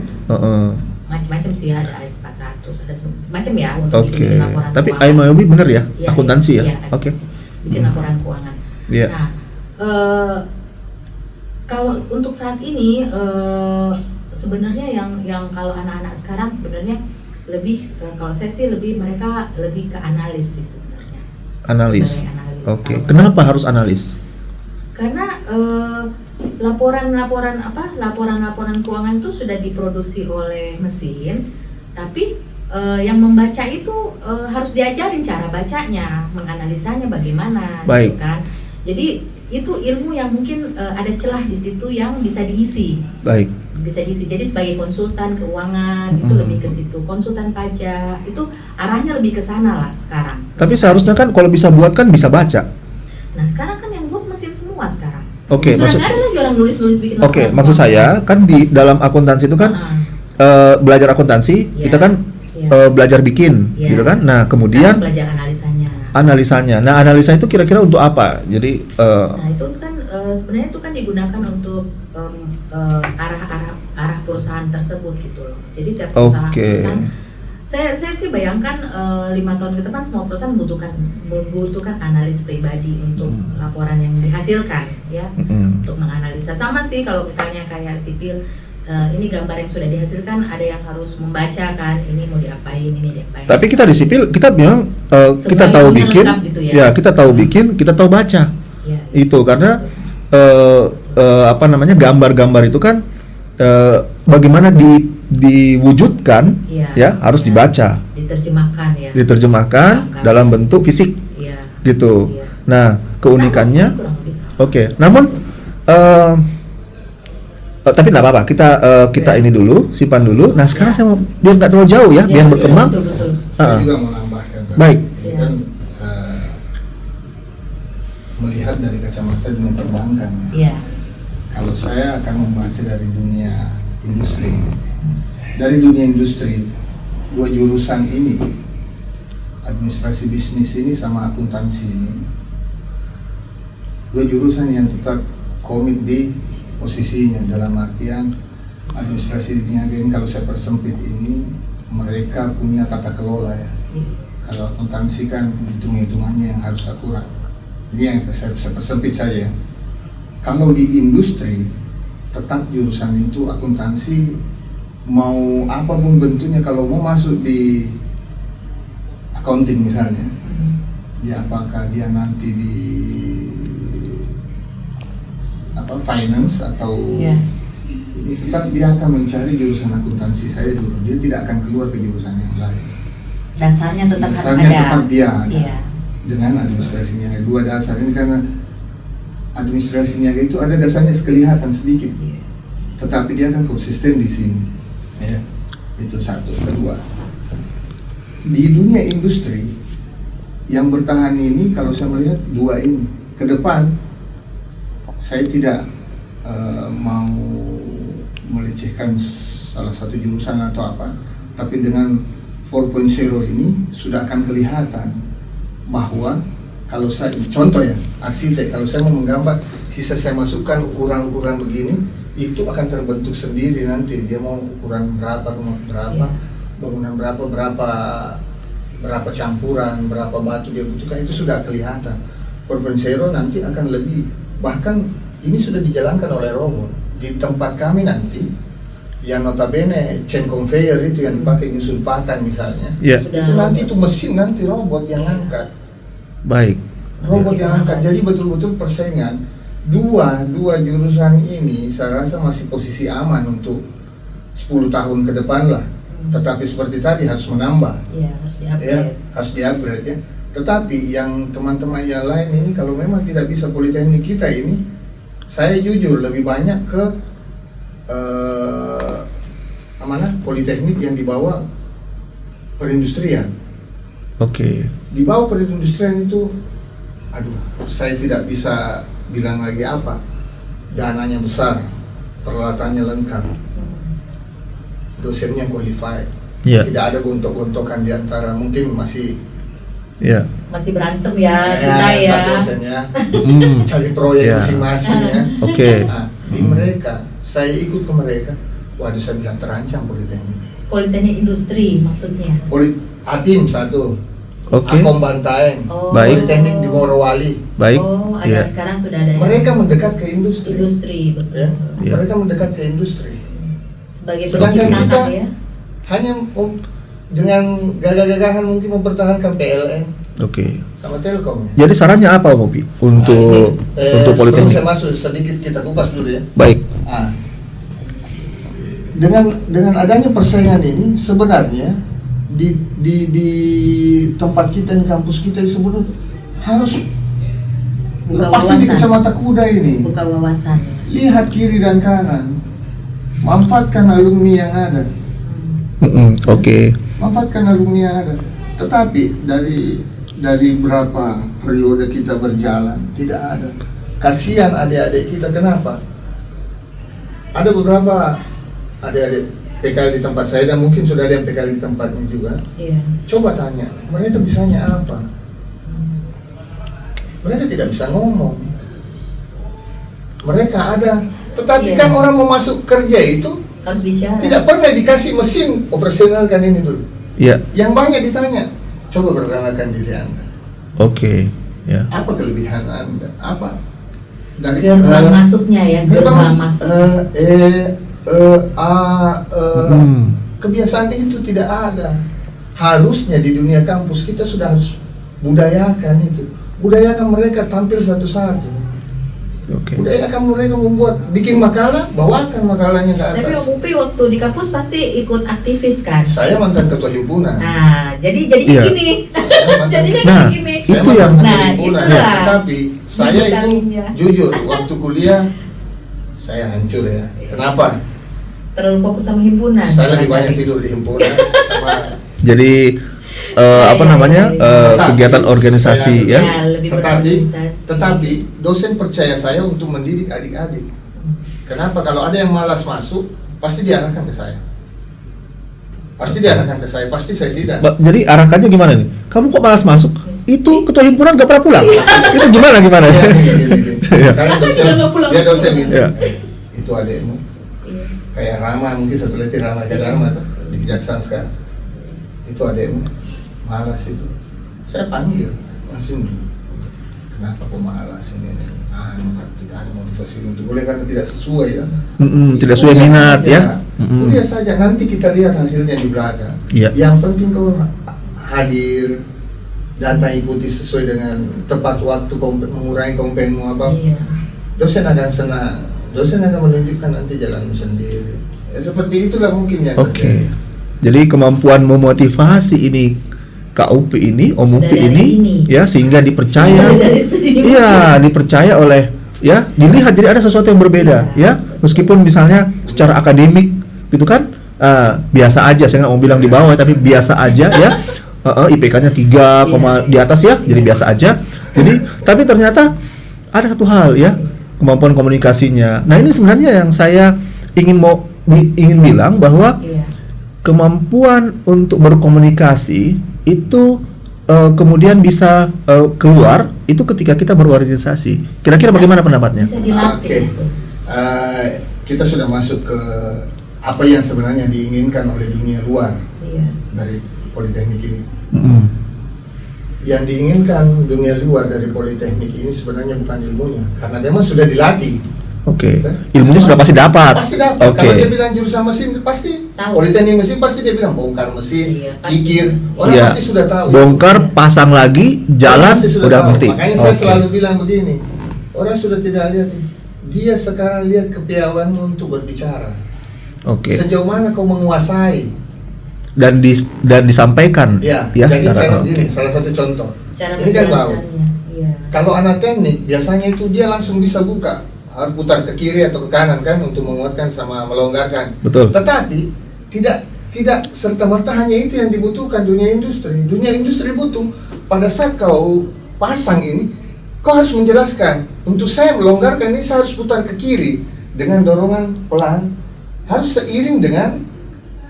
Macam-macam sih, ada AS400, ada semacam ya untuk oke. bikin laporan Tapi keuangan. MyOB bener ya, Iya, akuntansi ya. iya, Oke. akuntansi. Bikin laporan keuangan. Iya. Nah, kalau untuk saat ini sebenarnya yang kalau anak-anak sekarang sebenarnya lebih kalau saya sih mereka lebih ke analis sih sebenarnya. Analis. Sebagai analis. Oke. Kalau Kenapa harus analis? karena laporan keuangan itu sudah diproduksi oleh mesin, tapi yang membaca itu harus diajarin cara bacanya, menganalisanya bagaimana, Baik. gitu kan. Jadi itu ilmu yang mungkin ada celah di situ yang bisa diisi. Baik. Bisa diisi. Jadi sebagai konsultan keuangan itu lebih ke situ, konsultan pajak itu arahnya lebih ke sana lah sekarang. Tapi seharusnya kan kalau bisa buat kan bisa baca. Nah sekarang kan yang buat mesin semua sekarang. Oke, Sudah nggak ada lagi orang nulis bikin laporan. Oke, maksud saya kan di dalam akuntansi itu kan belajar akuntansi, Iya. kita kan Iya. belajar bikin, Iya. gitu kan. Nah, Sekarang kemudian belajar analisanya. analisanya. Nah, analisa itu kira-kira untuk apa? Jadi Nah itu kan sebenarnya itu kan digunakan untuk arah perusahaan tersebut gitu loh. Jadi tiap Oke. perusahaan saya sih bayangkan 5 tahun ke depan semua perusahaan membutuhkan analis pribadi untuk laporan yang dihasilkan ya, untuk menganalisa. Sama sih kalau misalnya kayak sipil, ini gambar yang sudah dihasilkan ada yang harus membaca kan, ini mau diapain, ini diapain. tapi kita di sipil kita bilang kita Sebagai tahu ilmu bikin, lengkap gitu ya. ya kita tahu bikin, kita tahu baca. Ya. Itu karena apa namanya gambar-gambar itu kan bagaimana diwujudkan Iya, ya harus iya. dibaca, Diterjemahkan ya. diterjemahkan Diterjemahkan. dalam bentuk fisik Iya. gitu. Iya. Nah, keunikannya Sama sih, kurang lebih sama. oke. Namun tapi nggak apa-apa, kita ini dulu, simpan dulu. Nah, sekarang saya mau biar nggak terlalu jauh ya, biar Iya, berkembang. betul. Saya juga mau nambahkan. Pak. Baik. Ini kan melihat dari kacamata dunia perbankan ya. Iya. Kalau saya akan membaca dari dunia industri. Dari dunia industri, dua jurusan ini, administrasi bisnis ini sama akuntansi ini, dua jurusan yang tetap komit di posisinya, dalam artian administrasi niaga ini kalau saya persempit ini, mereka punya tata kelola ya. Kalau akuntansi kan hitung-hitungannya yang harus akurat. Ini yang saya persempit saja. Kalau di industri, tetap jurusan itu akuntansi, mau apapun bentuknya, kalau mau masuk di accounting misalnya, dia apakah dia nanti di finance atau Iya. ini, tetap dia akan mencari jurusan akuntansi saya dulu. Dia tidak akan keluar ke jurusan yang lain. Dasarnya tetap Dasarnya harus ada. tetap dia ada. Iya. Dengan administrasi niaga, dua dasar ini, karena administrasi niaga itu ada dasarnya kelihatan sedikit, tetapi dia akan konsisten di sini ya. Itu satu. Kedua, di dunia industri yang bertahan ini, kalau saya melihat dua ini ke depan, saya tidak mau melecehkan salah satu jurusan atau apa, tapi dengan 4.0 ini sudah akan kelihatan bahwa kalau saya, contoh ya, arsitek, kalau saya mau menggambar, sisa saya masukkan ukuran-ukuran begini, itu akan terbentuk sendiri nanti. Dia mau ukuran berapa, rumah berapa, bangunan berapa campuran, berapa batu dia butuhkan, itu sudah kelihatan. 4.0 nanti akan lebih, bahkan ini sudah dijalankan oleh robot. Di tempat kami nanti, yang notabene chain conveyor itu yang dipakai nyusun pakan misalnya, Ya, itu nanti itu mesin nanti robot yang angkat, baik. robot yang angkat. Jadi betul-betul persaingan dua jurusan ini saya rasa masih posisi aman untuk 10 tahun ke depan lah. Tetapi seperti tadi harus menambah, Iya, harus ya, di-upgrade. harus di-upgrade ya. Tetapi yang teman-teman yang lain ini kalau memang tidak bisa politeknik kita ini, saya jujur lebih banyak ke politeknik yang dibawa perindustrian. Oke. Di bawah perindustrian itu, aduh, saya tidak bisa bilang lagi apa. Dananya besar, peralatannya lengkap, dosennya qualified. Ya, Tidak ada gontok-gontokan di antara, mungkin masih ya. Masih berantem ya kita ya. antar dosennya Hmm. cari proyek Ya. masing-masing ya. Oke. Nah, di mereka, saya ikut ke mereka, waduh saya bilang terancam politeknik. Politeknik industri maksudnya. Atim satu, Oke. Akom Bantaeng, Oh. Baik. politeknik di Morowali. Baik. Oh, ada Ya. sekarang sudah ada yang Mereka mendekat ke industri. industri, betul. Ya. Ya. Mereka mendekat ke industri. Sebagai Sedangkan pencipta kita ya. hanya dengan gagah-gagahan mungkin mempertahankan PLN Oke. sama Telkom. Jadi sarannya apa, Mopi, untuk Sebelum politeknik? saya masuk sedikit kita kupas dulu ya. Baik. Ah. Dengan adanya persaingan ini sebenarnya di tempat kita, di kampus kita sebenarnya harus Buka lepasin di wawasan. kacamata kuda ini. Buka wawasan ya. Lihat kiri dan kanan, manfaatkan alumni yang ada, Oke. manfaatkan alumni yang ada. Tetapi dari berapa periode kita berjalan tidak ada. Kasihan adik-adik kita, kenapa? Ada beberapa adik-adik PKL di tempat saya dan mungkin sudah ada yang PKL di tempatnya juga. Iya. Coba tanya, mereka bisanya apa? Mereka tidak bisa ngomong. Mereka ada, tetapi Iya. kan orang mau masuk kerja itu Harus bicara. tidak pernah dikasih mesin operasionalkan ini dulu. Ya. Yang banyak ditanya, coba perkenalkan diri Anda. Oke. Ya. Apa kelebihan Anda? Apa? Dari Gerbang masuknya ya, gerbang masuk. Kebiasaan itu tidak ada. Harusnya di dunia kampus kita sudah harus budayakan itu. Budayakan mereka tampil satu-satu. Oke. Budayakan mereka bikin makalah, bawakan makalahnya ke Tapi atas. Om Upi waktu di kampus pasti ikut aktivis kan? Saya mantan ketua himpunan. Nah, jadinya Iya. gini. Saya mantan- Jadinya Nah, gini. Saya itu mantan yang- ketua Nah, himpunan. itulah. Tetapi saya itu Detailnya. jujur waktu kuliah saya hancur ya. Kenapa? Terlalu fokus sama himpunan. Saya lebih banyak tidur di himpunan sama Jadi apa namanya Tetapi, kegiatan organisasi saya- ya. Ya, lebih berorganisasi. Tetapi dosen percaya saya untuk mendidik adik-adik. Kenapa? Kalau ada yang malas masuk, pasti diarahkan ke saya. Pasti diarahkan ke saya, pasti saya sidang. Jadi arahkannya gimana nih? Kamu kok malas masuk? Itu ketua himpunan gak pernah pulang. Itu gimana Iya, ya? gini. Iya. Karena Kakak juga nggak pulang. dia dosen itu. Iya. Itu adikmu. Iya. Kayak Rama, mungkin satu lagi Rama Jadarma tuh di Kejaksaan sekarang. Itu adikmu. Malas itu. Saya panggil, Mas Indri. Kenapa kok malas ini? Tidak ada motivasi untuk boleh karena tidak sesuai ya. Tidak sesuai Kuliah minat saja. ya. Kuliah saja, nanti kita lihat hasilnya di belakang. Iya. Yang penting kau hadir, datang ikuti sesuai dengan tepat waktu, mengurangi komplainmu apa. Iya. Dosen akan senang, dosen akan menunjukkan nanti jalanmu sendiri. Ya, seperti itulah mungkin yang Oke. terjadi. Jadi kemampuan memotivasi ini KUP ini, Om Sudah Upi dari ini ini. ya sehingga dipercaya. Sudah dari sedini. Iya, dipercaya oleh ya, dilihat jadi ada sesuatu yang berbeda ya. Meskipun misalnya secara akademik gitu kan biasa aja, saya nggak mau bilang di bawah tapi biasa aja ya. IPK-nya 3, di atas ya, jadi biasa aja. Jadi tapi ternyata ada satu hal ya, kemampuan komunikasinya. Nah, ini sebenarnya yang saya ingin bilang bahwa Iya. kemampuan untuk berkomunikasi itu kemudian bisa keluar itu ketika kita berorganisasi. Kira-kira bagaimana pendapatnya? Bisa dilatih Oke. itu. Kita sudah masuk ke apa yang sebenarnya diinginkan oleh dunia luar Iya. dari politeknik ini. Mm-mm. Yang diinginkan dunia luar dari politeknik ini sebenarnya bukan ilmunya, karena memang sudah dilatih Oke. Ilmunya sudah pasti dapat. Pasti dapat. Oke. Kalau dia bilang jurusan mesin pasti Tahu. politeknik mesin pasti dia bilang bongkar mesin, Iya, pasti. kikir. Orang Iya. pasti sudah tahu. Bongkar, pasang lagi, jalan, Orang pasti sudah udah tahu. ngerti. Makanya saya Oke. selalu bilang begini. Orang sudah tidak lihat. Dia sekarang lihat kepiawaianmu untuk berbicara. Oke. Sejauh mana kau menguasai? Dan disampaikan Ya, ya jadi secara ini salah satu contoh. Cara Ini kan bau. menjelaskannya. Iya. Kalau anak teknik biasanya itu dia langsung bisa buka, harus putar ke kiri atau ke kanan kan untuk menguatkan sama melonggarkan. Betul. Tetapi tidak serta merta hanya itu yang dibutuhkan dunia industri. Dunia industri butuh pada saat kau pasang ini, kau harus menjelaskan untuk saya melonggarkan ini saya harus putar ke kiri dengan dorongan pelan, harus seiring dengan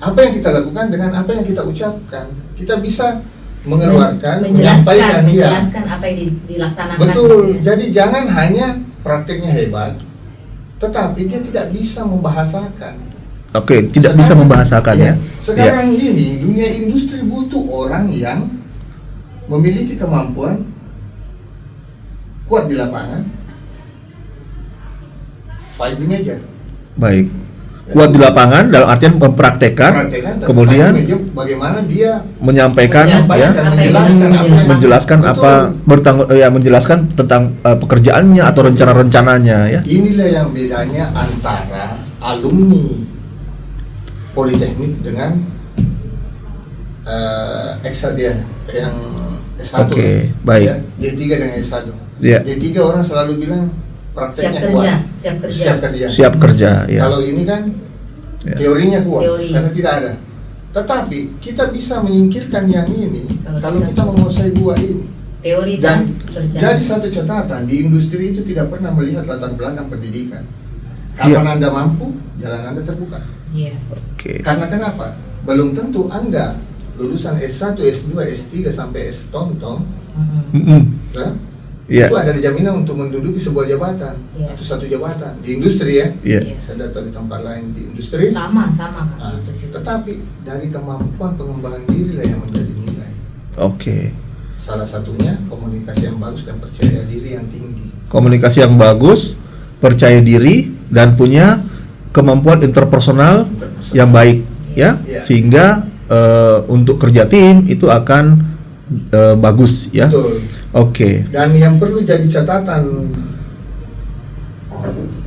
apa yang kita lakukan dengan apa yang kita ucapkan. Kita bisa mengeluarkan, menyampaikan menjelaskan apa yang dilaksanakan. Betul. Jadi jangan hanya prakteknya hebat, tetapi dia tidak bisa membahasakan. Oke, tidak bisa membahasakan ya. Sekarang ini dunia industri butuh orang yang memiliki kemampuan kuat di lapangan, fight di meja. Baik. Kuat di lapangan dalam artian mempraktekkan, Praktekkan, tapi kemudian fight di meja bagaimana dia menyampaikan ya, menjelaskan apa menjelaskan tentang pekerjaannya atau rencana-rencananya ya. Inilah yang bedanya antara alumni politeknik dengan X1 dia yang S1. Oke, baik. Ya, D3 dengan S1. Ya. D3 orang selalu bilang Siap prakteknya kerja, kuat. siap kerja. Siap kerja. Siap kerja ya. Kalau ini kan Ya. teorinya kuat Teori. karena tidak ada. Tetapi kita bisa menyingkirkan yang ini kalau kita menguasai dua ini. Teori Dan kerja. jadi satu catatan di industri itu tidak pernah melihat latar belakang pendidikan. Kapan Anda mampu, jalan Anda terbuka. Iya. Oke. Karena kenapa? Belum tentu Anda lulusan S1, S2, S3 sampai S tontong, ya, Ya. itu ada jaminan untuk menduduki sebuah jabatan Iya. atau satu jabatan di industri ya. Iya. Saya datang di tempat lain di industri. Sama. Nah, tetapi dari kemampuan pengembangan diri lah yang menjadi nilai. Oke. Salah satunya komunikasi yang bagus dan percaya diri yang tinggi. Komunikasi yang bagus, percaya diri dan punya kemampuan interpersonal yang baik ya, Iya. sehingga untuk kerja tim itu akan bagus ya. Betul. Oke. Dan yang perlu jadi catatan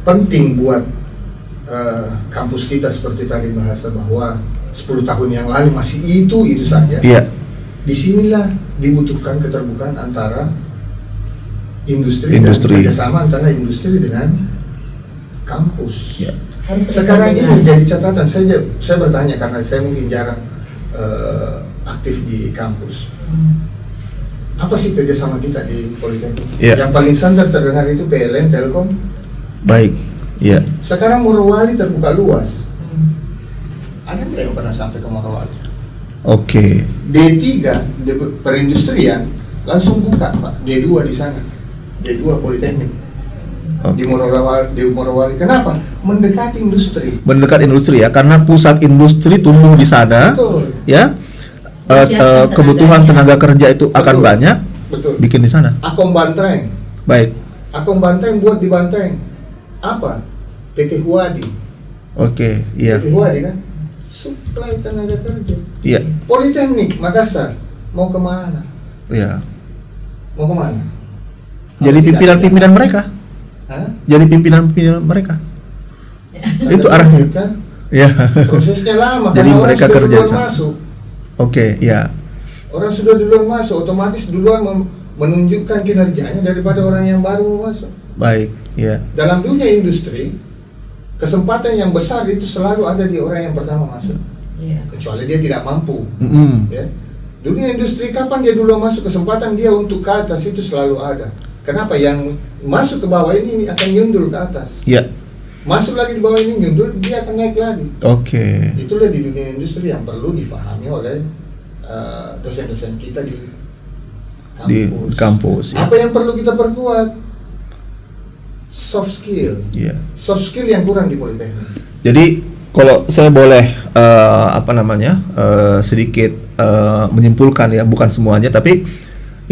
penting buat kampus kita seperti tadi bahasa bahwa 10 tahun yang lalu masih itu saja. Iya. Disinilah dibutuhkan keterbukaan antara industri dan Industri. kerjasama antara industri dengan kampus. Iya. Harus Sekarang berkoordinasi. ini jadi catatan saya bertanya karena saya mungkin jarang aktif di kampus. Apa sih kerjasama kita di Politeknik? Iya. Yang paling standar terdengar itu PLN, Telkom. Baik. Iya. Sekarang Morowali terbuka luas. Ada nggak yang pernah sampai ke Morowali? Oke. D3 di perindustrian langsung buka Pak. D2 di sana. D2 Politeknik di Morowali. Kenapa? Mendekati industri. Mendekat industri ya, karena pusat industri tumbuh di sana Betul. ya. Siapkan Kebutuhan tenaga kerja itu akan Betul. banyak, Betul. bikin di sana. Akom Banteng. Baik. Akom Banteng buat di Banteng. Apa? PT Huadi. Oke. Iya. PT Huadi kan? Supply tenaga kerja. Iya. Politeknik Makassar mau kemana? Iya. Mau kemana? Jadi Kalau tidak pimpinan-pimpinan ada- mereka. Hah? Jadi pimpinan-pimpinan mereka. Itu Tanda arahnya. kutip kan? Ya. Prosesnya lama Jadi karena mereka orang sudah kerja duluan di sana. masuk. Oke, ya. Orang sudah duluan masuk, otomatis duluan menunjukkan kinerjanya daripada orang yang baru mau masuk. Baik, ya. Dalam dunia industri, kesempatan yang besar itu selalu ada di orang yang pertama masuk. Iya. Kecuali dia tidak mampu. Mm-mm. Ya. Dunia industri kapan dia dulu masuk, kesempatan dia untuk ke atas itu selalu ada. Kenapa? Yang masuk ke bawah ini akan nyundul ke atas. Ya. Masuk lagi di bawah ini nyundul, dia akan naik lagi. Oke. Itulah di dunia industri yang perlu difahami oleh dosen-dosen kita di kampus. Di kampus ya. Apa yang perlu kita perkuat? Soft skill. Iya. Soft skill yang kurang di Politeknik. Jadi kalau saya boleh sedikit menyimpulkan ya, bukan semuanya, tapi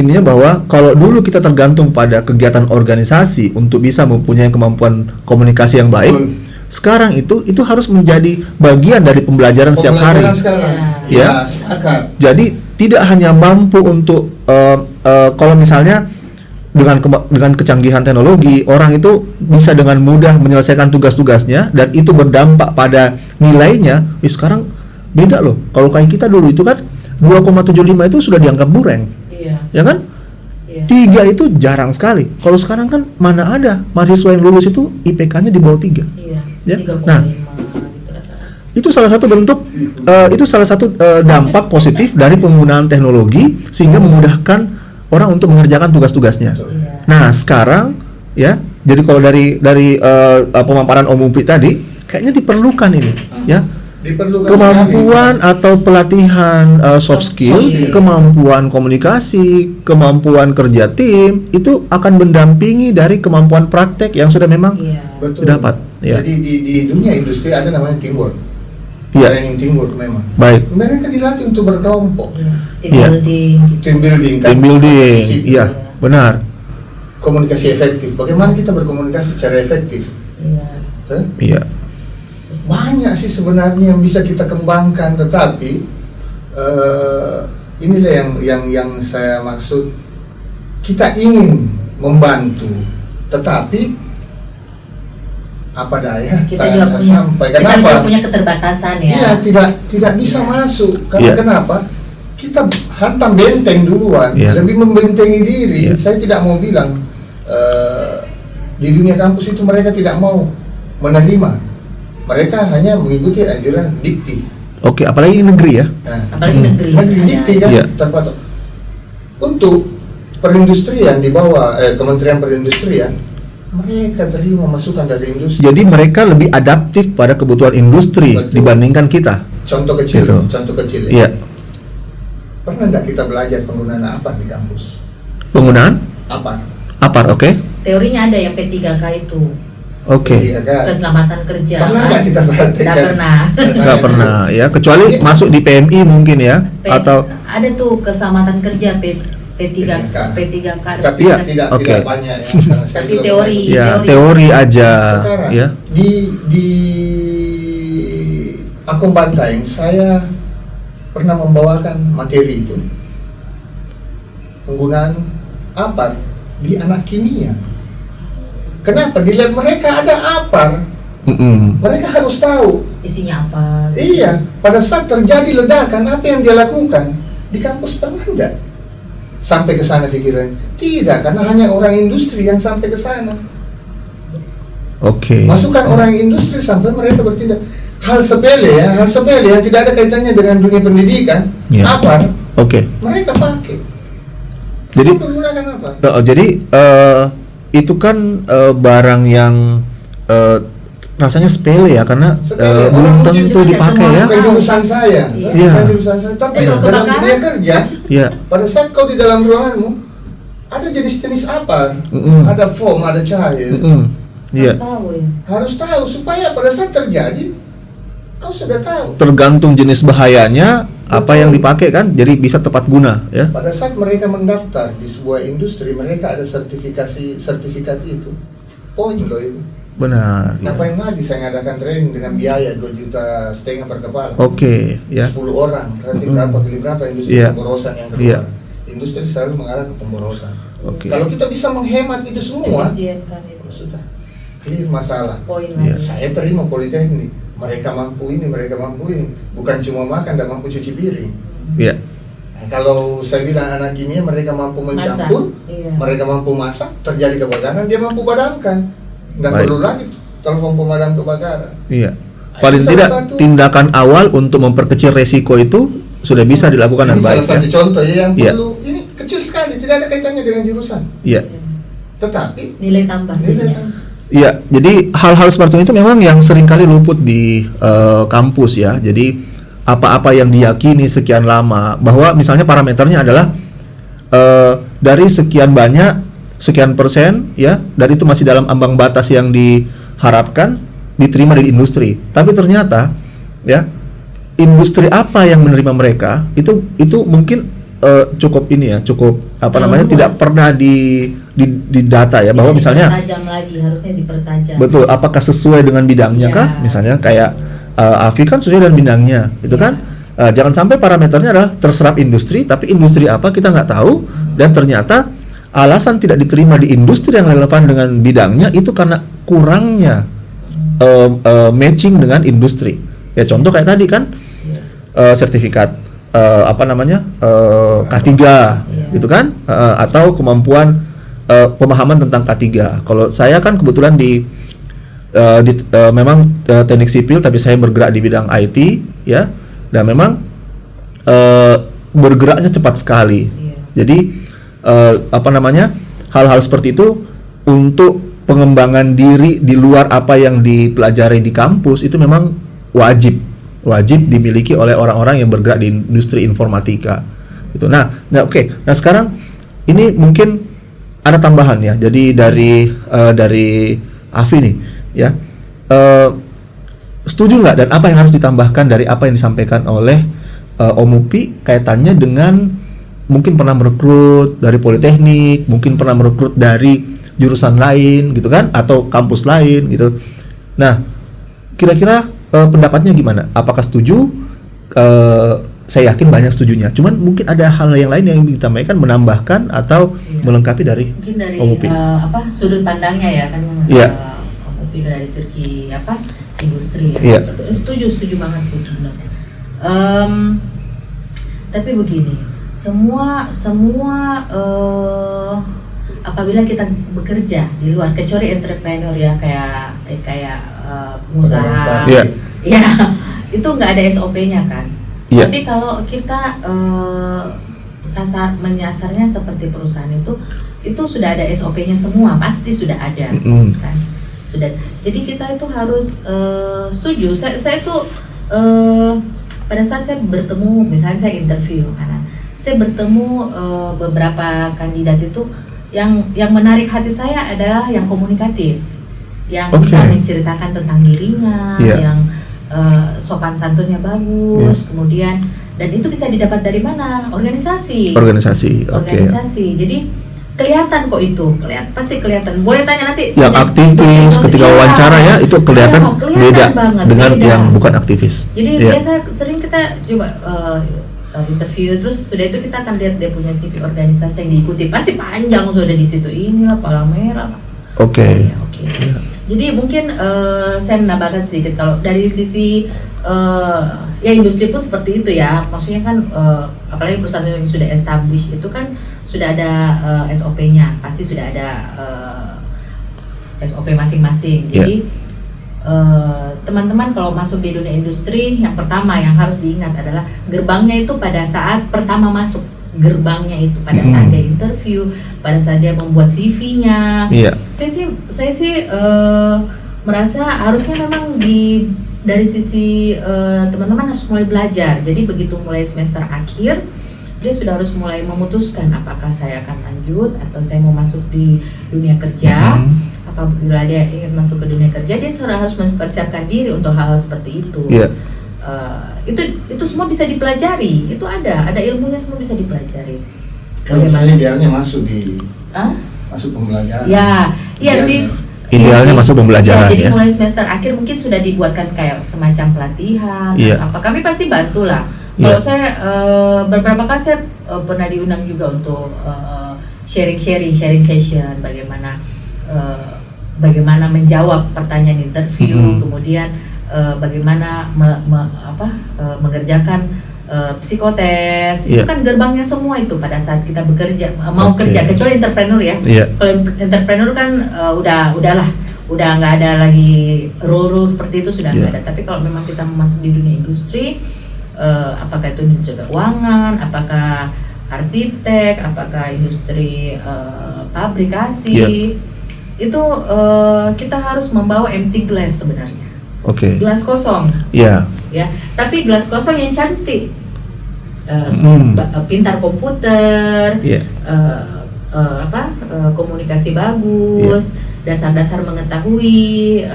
intinya bahwa kalau dulu kita tergantung pada kegiatan organisasi untuk bisa mempunyai kemampuan komunikasi yang baik, Betul. sekarang itu harus menjadi bagian dari pembelajaran setiap hari. Pembelajaran sekarang. Ya. Ya, sepakat. Jadi tidak hanya mampu untuk kalau misalnya dengan kecanggihan teknologi, orang itu bisa dengan mudah menyelesaikan tugas-tugasnya dan itu berdampak pada nilainya. Sekarang beda loh. Kalau kayak kita dulu itu kan 2,75 itu sudah dianggap bureng, Iya. ya kan? Iya. 3 itu jarang sekali. Kalau sekarang kan mana ada mahasiswa yang lulus itu IPK-nya di bawah 3. Iya. Ya. 3,5 Nah, gitu rata-rata. itu salah satu bentuk, itu salah satu dampak positif dari penggunaan teknologi sehingga memudahkan orang untuk mengerjakan tugas-tugasnya. Iya. Nah sekarang ya, jadi kalau dari pemaparan Om Upi tadi, kayaknya diperlukan ini, ya, Diperlukan kemampuan atau pelatihan soft skill, skill. kemampuan komunikasi, kemampuan kerja tim, itu akan mendampingi dari kemampuan praktek yang sudah memang Iya. Betul. dapat. Ya, Jadi di dunia industri ada namanya teamwork. ya, Training teamwork memang. baik. Mereka dilatih untuk berkelompok. Iya. Team Iya. building. Team building. kan? Team building, Prinsip. iya, benar. Komunikasi efektif. Bagaimana kita berkomunikasi secara efektif? Iya. Eh? Iya, Banyak sih sebenarnya yang bisa kita kembangkan, tetapi inilah yang saya maksud. Kita ingin membantu, tetapi apa daya? Kita tak juga punya, sampai. kita Kenapa? juga punya keterbatasan ya. Iya, tidak bisa masuk. Karena Iya. kenapa? Kita hantam benteng duluan, Iya. lebih membentengi diri. Iya. Saya tidak mau bilang di dunia kampus itu mereka tidak mau menerima. Mereka hanya mengikuti anjuran dikti. oke. Apalagi negeri ya. Nah, Apalagi negeri. negeri ada. dikti kan Iya. terpatok. Untuk perindustrian di bawah Kementerian Perindustrian, mereka terima masukan dari industri. Jadi mereka lebih adaptif pada kebutuhan industri Betul. dibandingkan kita. Contoh kecil, Gitu. contoh kecil. Iya. Pernah nggak kita belajar penggunaan apa di kampus? Penggunaan Apa? APAR, oke? Teorinya ada yang P3K itu. Oke. Iya kan? Keselamatan kerja. Pernah kan? nggak kita praktekkan? Tidak pernah. Nggak pernah ya, kecuali masuk di PMI mungkin ya, atau ada tuh keselamatan kerja P3K. Tapi Iya, tidak oke. banyak ya. Karena saya Tapi juga teori. ya teori aja sekarang ya. di Akom Bantaeng saya pernah membawakan materi itu penggunaan APAR di anak kimia. Kenapa? Di lab mereka ada APAR. Mereka harus tahu. Isinya apa? Iya, pada saat terjadi ledakan apa yang dia lakukan? Di kampus pernah enggak sampai ke sana pikirannya? Tidak, karena hanya orang industri yang sampai ke sana. Oke. Masukkan orang industri sampai mereka bertindak. Hal sepele ya, hal sepele yang tidak ada kaitannya dengan dunia pendidikan. Iya. Apa? Oke. Mereka pakai. Jadi Menggunakan apa? jadi itu kan barang yang rasanya sepele ya, karena Sepele, belum orang mungkin tentu tidak dipakai semua ya. Bukan jurusan saya, Iya. bukan jurusan saya. Tapi Kalau dalam kebakaran? dunia kerja, Iya. pada saat kau di dalam ruanganmu, ada jenis-jenis apa? Mm-mm. Ada foam, ada cair. Iya. Harus tahu ya. Harus tahu supaya pada saat terjadi, kau sudah tahu. Tergantung jenis bahayanya apa yang dipakai kan, jadi bisa tepat guna ya. Pada saat mereka mendaftar di sebuah industri, mereka ada sertifikat itu. Poin loh itu. Benar. Ya. Ngapain lagi saya ngadakan training dengan biaya 2,5 juta per kepala? Oke ya. 10 orang, berarti Mm-mm. berapa kali berapa industri Iya. pemborosan yang keluar? Iya. Industri selalu mengarah ke pemborosan. Oke. Kalau kita bisa menghemat itu semua, Efisienkan itu. sudah clear masalah. Poin Iya. lagi. Saya terima politeknik, mereka mampu ini, bukan cuma makan dan mampu cuci piring. Iya. Nah, kalau saya bilang anak kimia, mereka mampu mencampur, Masak. Iya. mereka mampu masak, terjadi kebakaran, dia mampu padamkan. Nggak Baik. perlu lagi telepon pemadam kebakaran. Iya. Nah, Paling ini tidak salah satu- tindakan awal untuk memperkecil resiko itu sudah bisa dilakukan Ini dengan baik salah satu ya. contoh ya yang Iya. perlu, ini kecil sekali, tidak ada kaitannya dengan jurusan. Iya. Tetapi, Nilai tambah. nilai jadinya. tambah. Iya, jadi hal-hal seperti itu memang yang seringkali luput di kampus ya. Jadi apa-apa yang diyakini sekian lama bahwa misalnya parameternya adalah dari sekian banyak, sekian persen ya, dan itu masih dalam ambang batas yang diharapkan diterima di industri. Tapi ternyata ya, industri apa yang menerima mereka itu mungkin cukup ini ya, cukup namanya luas. tidak pernah di data ya, bahwa misalnya dipertajam lagi, harusnya dipertajam. betul, apakah sesuai dengan bidangnya Ya. kah? Misalnya kayak Afi kan sesuai dengan bidangnya, itu Ya. kan. Jangan sampai parameternya adalah terserap industri, tapi industri apa kita nggak tahu, dan ternyata alasan tidak diterima di industri yang relevan dengan bidangnya itu karena kurangnya matching dengan industri. Ya contoh kayak tadi kan, sertifikat K3 gitu kan, atau kemampuan pemahaman tentang K3. Kalau saya kan kebetulan memang teknik sipil, tapi saya bergerak di bidang IT ya, dan memang bergeraknya cepat sekali. Jadi hal-hal seperti itu untuk pengembangan diri di luar apa yang dipelajari di kampus itu memang wajib dimiliki oleh orang-orang yang bergerak di industri informatika. Itu. Nah, oke. Nah, sekarang ini mungkin ada tambahan ya. Jadi dari Afi nih, ya. Setuju nggak, dan apa yang harus ditambahkan dari apa yang disampaikan oleh Om Upi kaitannya dengan mungkin pernah merekrut dari Politeknik, mungkin pernah merekrut dari jurusan lain gitu kan, atau kampus lain gitu. Nah, kira-kira pendapatnya gimana? Apakah setuju? Saya yakin banyak setujunya. Cuman mungkin ada hal yang lain yang disampaikan, menambahkan atau melengkapi dari mungkin dari Om Upi. sudut pandangnya ya kan. Iya. Om Upi dari segi industri ya. Iya. Setuju banget sih sebenarnya. Tapi begini, semua apabila kita bekerja di luar, kecuali entrepreneur ya, kayak pengusaha, Iya. ya itu nggak ada SOP-nya kan. Iya. Tapi kalau kita menyasarnya seperti perusahaan itu sudah ada SOP-nya semua, pasti sudah ada kan. Sudah. Jadi kita itu harus setuju. Saya itu pada saat saya bertemu, misalnya saya interview, saya bertemu beberapa kandidat itu yang menarik hati saya adalah yang komunikatif, yang bisa menceritakan tentang dirinya, yang sopan santunnya bagus, kemudian, dan itu bisa didapat dari mana? Organisasi. Jadi kelihatan kok itu, pasti kelihatan. Boleh tanya nanti. Yang aktivis ketika wawancara ya, itu kelihatan beda banget, dengan beda. yang bukan aktivis. Jadi biasa sering kita coba interview, terus sudah itu kita akan lihat dia punya CV organisasi yang diikuti, pasti panjang sudah di situ, inilah palang merah. Oke. Jadi mungkin saya menambahkan sedikit, kalau dari sisi ya industri pun seperti itu ya, maksudnya kan apalagi perusahaan yang sudah established itu kan sudah ada SOP-nya, pasti sudah ada SOP masing-masing. Jadi teman-teman kalau masuk di dunia industri, yang pertama yang harus diingat adalah gerbangnya itu pada saat pertama masuk, gerbangnya itu pada saat dia interview, pada saat dia membuat CV-nya. Saya sih merasa harusnya memang dari sisi teman-teman harus mulai belajar. Jadi begitu mulai semester akhir, dia sudah harus mulai memutuskan apakah saya akan lanjut atau saya mau masuk di dunia kerja. Apabila dia ingin masuk ke dunia kerja, dia sudah harus mempersiapkan diri untuk hal-hal seperti itu. Itu semua bisa dipelajari, itu ada ilmunya, semua bisa dipelajari. Kalau saya idealnya masuk pembelajaran. Iya sih. Idealnya masuk pembelajaran jadi ya. mulai semester akhir mungkin sudah dibuatkan kayak semacam pelatihan. Kami pasti bantu lah. Kalau saya beberapa kali saya pernah diundang juga untuk sharing session, bagaimana menjawab pertanyaan interview, kemudian bagaimana mengerjakan psikotes. Itu kan gerbangnya semua itu pada saat kita bekerja, mau kerja, kecuali entrepreneur ya. Kalau entrepreneur kan udah nggak ada lagi rule seperti itu, sudah nggak ada. Tapi kalau memang kita masuk di dunia industri, apakah itu industri keuangan, apakah arsitek, apakah industri pabrikasi, itu kita harus membawa empty glass sebenarnya. Gelas kosong. Ya, tapi gelas kosong yang cantik. Pintar komputer, komunikasi bagus, dasar-dasar mengetahui,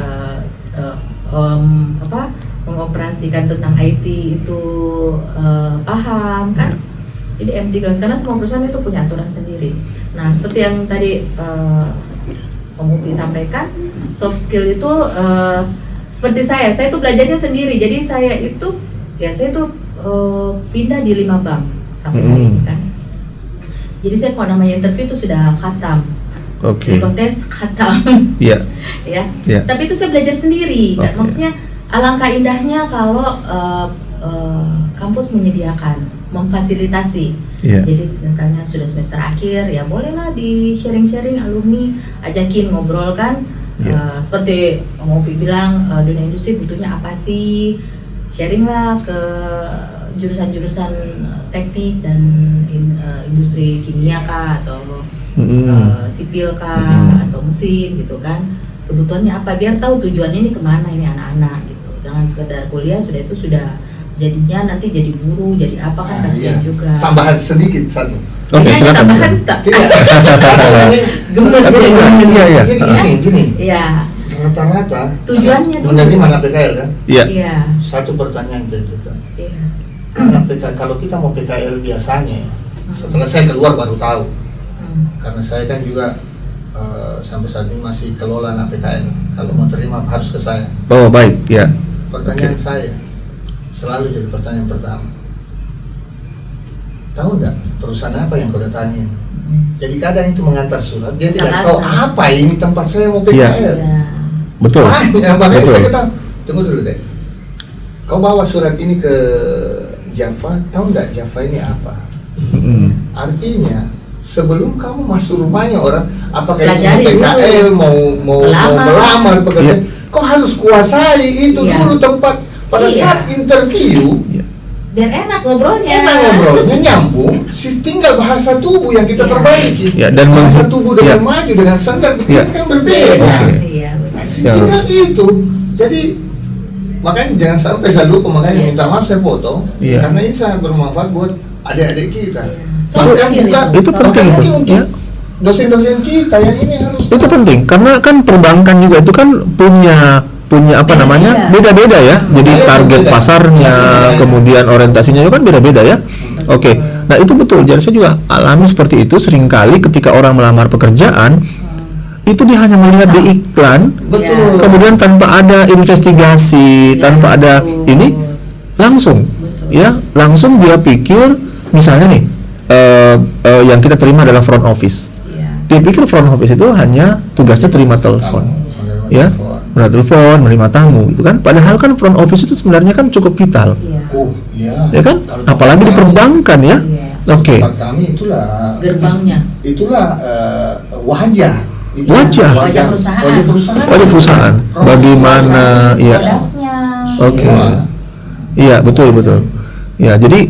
mengoperasikan tentang IT itu paham kan. Jadi empty class karena semua perusahaan itu punya aturan sendiri. Nah, seperti yang tadi Om Upi sampaikan, soft skill itu seperti saya tuh belajarnya sendiri. Jadi saya itu pindah di 5 bank sampai hari ini kan. Jadi saya kalau namanya interview itu sudah khatam. Psikotes khatam. Iya. Ya. Tapi itu saya belajar sendiri. Maksudnya alangkah indahnya kalau kampus menyediakan, memfasilitasi. Jadi misalnya sudah semester akhir, ya bolehlah di sharing-sharing alumni, ajakin ngobrol kan. Seperti Om Ovi bilang, dunia industri butuhnya apa sih? Sharing lah ke jurusan-jurusan teknik dan industri kimia kah, atau sipil kah, atau mesin gitu kan. Kebutuhannya apa, biar tahu tujuannya ini kemana ini anak-anak gitu. Jangan sekedar kuliah sudah jadinya nanti jadi guru, jadi apa kan, kasihan juga. Tambahan sedikit satu. Silakan. Tambahan tak? Tidak. Gemes ya, gemes. Gini. Iya. Rata-rata tujuannya dulu. menerima anak PKL kan? Iya. Satu pertanyaan itu kan. Iya. Anak PKL, kalau kita mau PKL biasanya, setelah saya keluar baru tahu. Karena saya kan juga sampai saat ini masih kelola anak PKL. Kalau mau terima harus ke saya. Oh, baik, ya. Pertanyaan saya selalu jadi pertanyaan pertama. Tahu enggak perusahaan apa yang kau datangi? Jadi kadang itu mengantar surat, dia tidak tahu apa ini tempat saya mau PKL. Iya. Betul. Makanya saya kata, tunggu dulu deh. Kau bawa surat ini ke Java, tahu enggak Java ini apa? Artinya sebelum kamu masuk rumahnya orang, apakah itu mau PKL, mau melamar pekerjaan, kau harus kuasai itu dulu tempat. Pada saat interview, biar enak ngobrolnya. Nyambung. Tinggal bahasa tubuh yang kita perbaiki. Dan bahasa tubuh dengan maju, dengan standar begini kan berbeda. Tinggal itu. Jadi makanya jangan sampai saya lupa, makanya minta maaf saya foto, karena ini sangat bermanfaat buat adik-adik kita. Itu penting untuk dosen-dosen kita yang ini harus. Itu penting karena kan perbankan juga itu kan punya apa namanya, beda-beda ya. Jadi target pasarnya, kemudian orientasinya juga kan beda-beda ya. Oke. Nah, itu betul. Jadi saya juga alami seperti itu seringkali ketika orang melamar pekerjaan, itu dia hanya melihat di iklan, kemudian tanpa ada investigasi, tanpa ada ini, langsung dia pikir misalnya nih yang kita terima adalah front office. Dia pikir front office itu hanya tugasnya terima telepon, menerima tamu gitu kan. Padahal kan front office itu sebenarnya kan cukup vital, ya kan? Apalagi di perbankan ya. Oke. Kami itulah gerbangnya. Itulah wajah perusahaan. Bagaimana ya? Oke. Iya, betul. Ya, jadi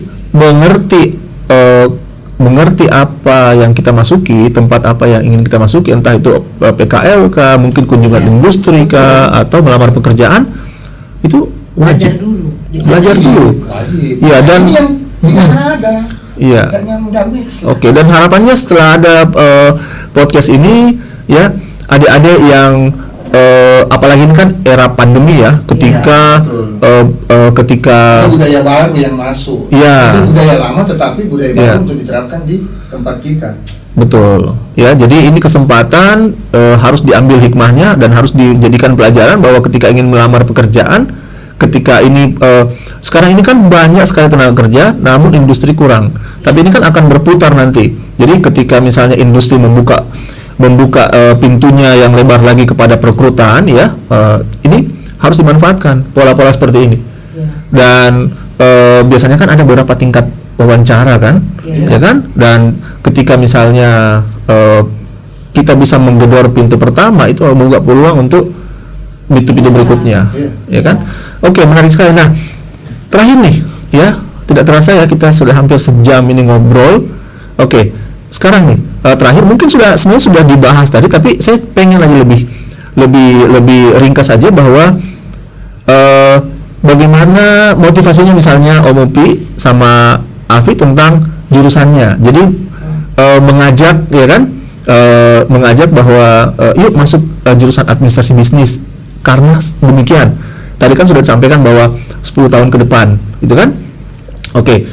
mengerti apa yang kita masuki, tempat apa yang ingin kita masuki, entah itu PKL kah, mungkin kunjungan industri kah, atau melamar pekerjaan, itu wajib. Belajar dulu. Iya, dan ada. Iya. Oke, dan harapannya setelah ada podcast ini ya, adik-adik yang apalagi ini kan era pandemi ya, ketika budaya baru yang masuk. Itu budaya lama tetapi budaya baru untuk diterapkan di tempat kita. Betul. Ya, jadi ini kesempatan harus diambil hikmahnya dan harus dijadikan pelajaran bahwa ketika ingin melamar pekerjaan, ketika ini sekarang ini kan banyak sekali tenaga kerja, namun industri kurang. Tapi ini kan akan berputar nanti. Jadi ketika misalnya industri membuka pintunya yang lebar lagi kepada perekrutan ya, ini harus dimanfaatkan pola-pola seperti ini. Dan biasanya kan ada beberapa tingkat wawancara kan, ya kan? Dan ketika misalnya kita bisa menggedor pintu pertama, itu membuka peluang untuk pintu-pintu berikutnya, ya kan? Oke, menarik sekali. Nah, terakhir nih, ya, tidak terasa ya kita sudah hampir sejam ini ngobrol. Oke, sekarang nih terakhir mungkin sebenarnya sudah dibahas tadi, tapi saya pengen aja lebih ringkas aja bahwa bagaimana motivasinya misalnya Om Upi sama Afi tentang jurusannya. Jadi mengajak ya kan, mengajak bahwa yuk masuk jurusan administrasi bisnis karena demikian. Tadi kan sudah disampaikan bahwa 10 tahun ke depan, gitu kan? Oke.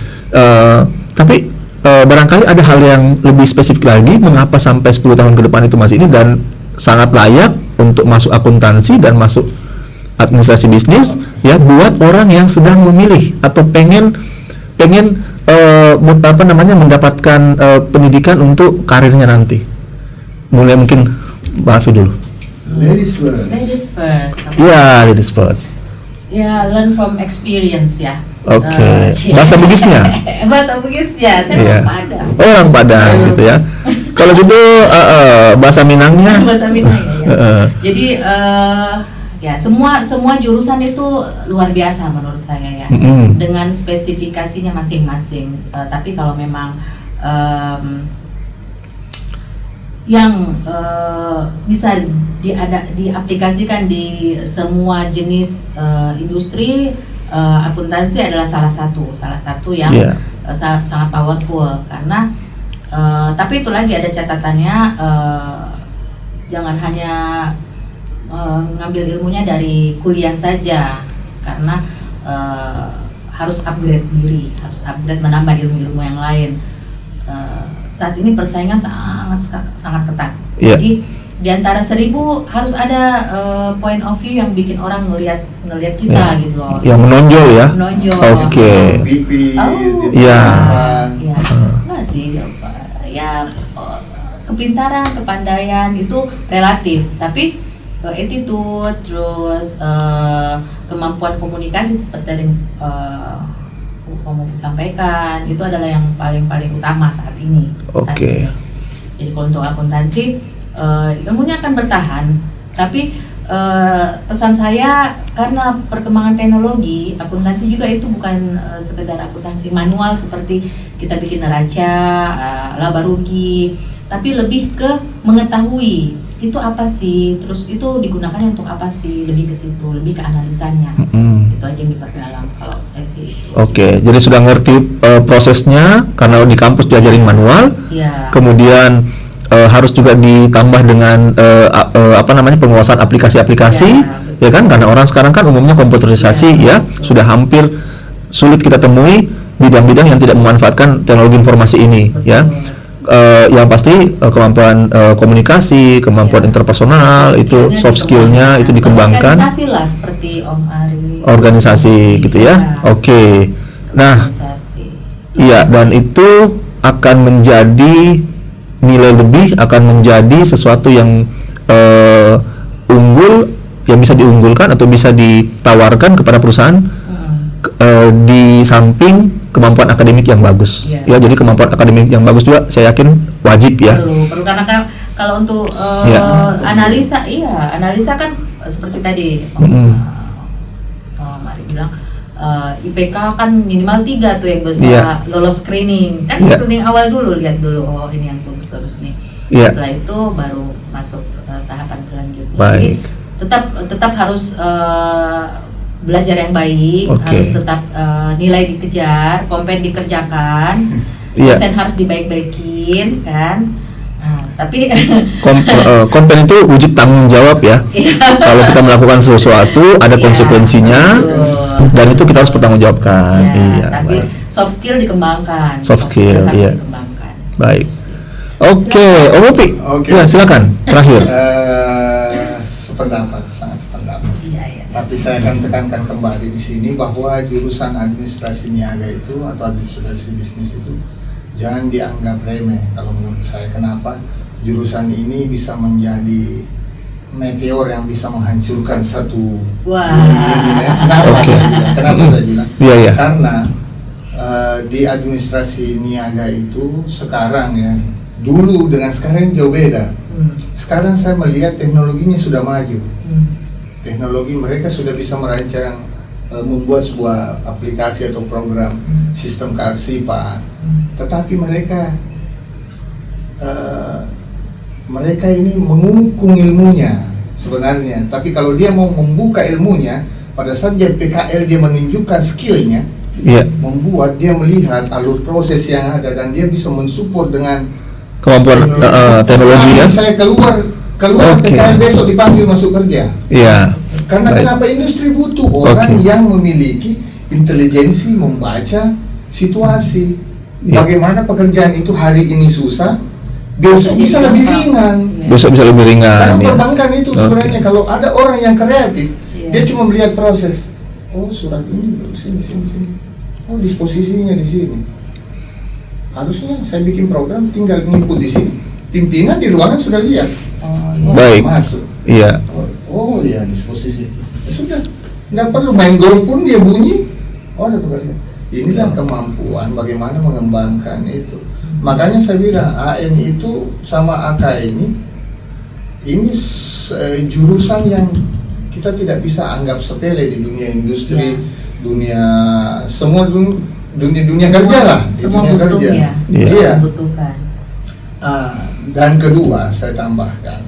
Tapi barangkali ada hal yang lebih spesifik lagi mengapa sampai 10 tahun ke depan itu masih ini dan sangat layak untuk masuk akuntansi dan masuk administrasi bisnis ya buat orang yang sedang memilih atau pengen mendapatkan pendidikan untuk karirnya nanti. Mulai mungkin Mbak Afi dulu. Ladies first. Ladies first. Ya, ladies first. Ya, learn from experience ya. Oke. Bahasa Bugisnya? Bahasa Bugisnya, saya Iya. orang Padang. Oh, orang Padang gitu ya. Kalau gitu bahasa Minangnya? Bahasa Minang ya. Jadi ya semua jurusan itu luar biasa menurut saya ya. Dengan spesifikasinya masing-masing. Tapi kalau memang yang bisa diaplikasikan di semua jenis industri, akuntansi adalah salah satu yang sangat powerful karena tapi itu lagi ada catatannya, jangan hanya ngambil ilmunya dari kuliah saja karena harus upgrade diri, harus upgrade menambah ilmu-ilmu yang lain. Saat ini persaingan sangat ketat. Yeah. Jadi di antara 1000 harus ada point of view yang bikin orang ngelihat kita gitu loh. Yang menonjol ya. Menonjol. Oke. BP, Iya. Ya. Enggak sih, ya kepintaran, kepandaian itu relatif, tapi attitude terus kemampuan komunikasi seperti tadi mau disampaikan itu adalah yang paling utama saat ini. Oke. Jadi kalau untuk akuntansi ilmunya akan bertahan, tapi pesan saya karena perkembangan teknologi, akuntansi juga itu bukan sekedar akuntansi manual seperti kita bikin neraca, laba rugi, tapi lebih ke mengetahui itu apa sih, terus itu digunakannya untuk apa sih, lebih ke situ, lebih ke analisanya. Itu aja yang diperdalam kalau saya sih. Oke, jadi sudah ngerti prosesnya karena di kampus diajarin manual. Ya. Kemudian harus juga ditambah dengan penguasaan aplikasi-aplikasi, ya kan? Karena orang sekarang kan umumnya komputerisasi, ya sudah hampir sulit kita temui bidang-bidang yang tidak memanfaatkan teknologi informasi ini, ya. Yang pasti kemampuan komunikasi, kemampuan interpersonal itu soft skillnya itu dikembangkan. Organisasi lah seperti Om Ari. Organisasi gitu ya. Oke. Nah, iya, dan itu akan menjadi nilai lebih, akan menjadi sesuatu yang unggul, yang bisa diunggulkan atau bisa ditawarkan kepada perusahaan di samping kemampuan akademik yang bagus. Ya, jadi kemampuan akademik yang bagus juga saya yakin wajib ya. Perlu karena kalau untuk analisa, analisa kan seperti tadi Mari bilang IPK kan minimal 3 tuh yang bisa lolos screening. Kan screening awal dulu, lihat dulu ini yang bagus-bagus nih. Setelah itu baru masuk tahapan selanjutnya. Baik. Jadi tetap harus belajar yang baik, harus tetap nilai dikejar, kompen dikerjakan, dosen harus dibaik-baikin kan. Tapi kompen itu wujud tanggung jawab ya. Kalau kita melakukan sesuatu ada konsekuensinya, dan itu kita harus bertanggungjawabkan. Tapi soft skill dikembangkan. Soft skill, iya. Dikembangkan. Baik. Oke, Om Upi. Ya, silakan. Terakhir. Sependapat, sangat sependapat. Iya. Tapi saya akan tekankan kembali di sini bahwa jurusan administrasi niaga itu atau administrasi bisnis itu jangan dianggap remeh kalau menurut saya. Kenapa? Jurusan ini bisa menjadi meteor yang bisa menghancurkan satu dunia. Kenapa saya bilang? Karena di administrasi niaga itu sekarang ya, dulu dengan sekarang jauh beda. Sekarang saya melihat teknologinya sudah maju. Teknologi mereka sudah bisa merancang, membuat sebuah aplikasi atau program sistem kearsipan. Tetapi mereka ini mengungkung ilmunya sebenarnya. Tapi kalau dia mau membuka ilmunya, pada saat dia PKL dia menunjukkan skillnya, membuat dia melihat alur proses yang ada dan dia bisa mensupport dengan kemampuan teknologi ya. Saya keluar PKL besok dipanggil masuk kerja. Iya. Karena kenapa industri butuh orang yang memiliki intelijensi membaca situasi. Iya. Bagaimana pekerjaan itu hari ini susah, besok bisa lebih ringan. Iya. Besok bisa lebih ringan. Karena Ya. perbankan itu Oke. sebenarnya kalau ada orang yang kreatif, Iya. dia cuma melihat proses. Oh, surat ini sini. Oh, disposisinya di sini. Harusnya saya bikin program tinggal input di sini. Pimpinan di ruangan sudah lihat. Oh, Baik. masuk. Iya. Oh ya, disposisi. Ya sudah, nggak perlu main golf pun dia bunyi. Oh, ada pekerjaan. Inilah kemampuan bagaimana mengembangkan itu. Makanya saya bilang AM itu sama AK ini jurusan yang kita tidak bisa anggap sepele di dunia industri, dunia semua dunia kerja lah. Di Semua dunia butuh kerja. ya. Iya. Semua membutuhkan. Dan kedua saya tambahkan,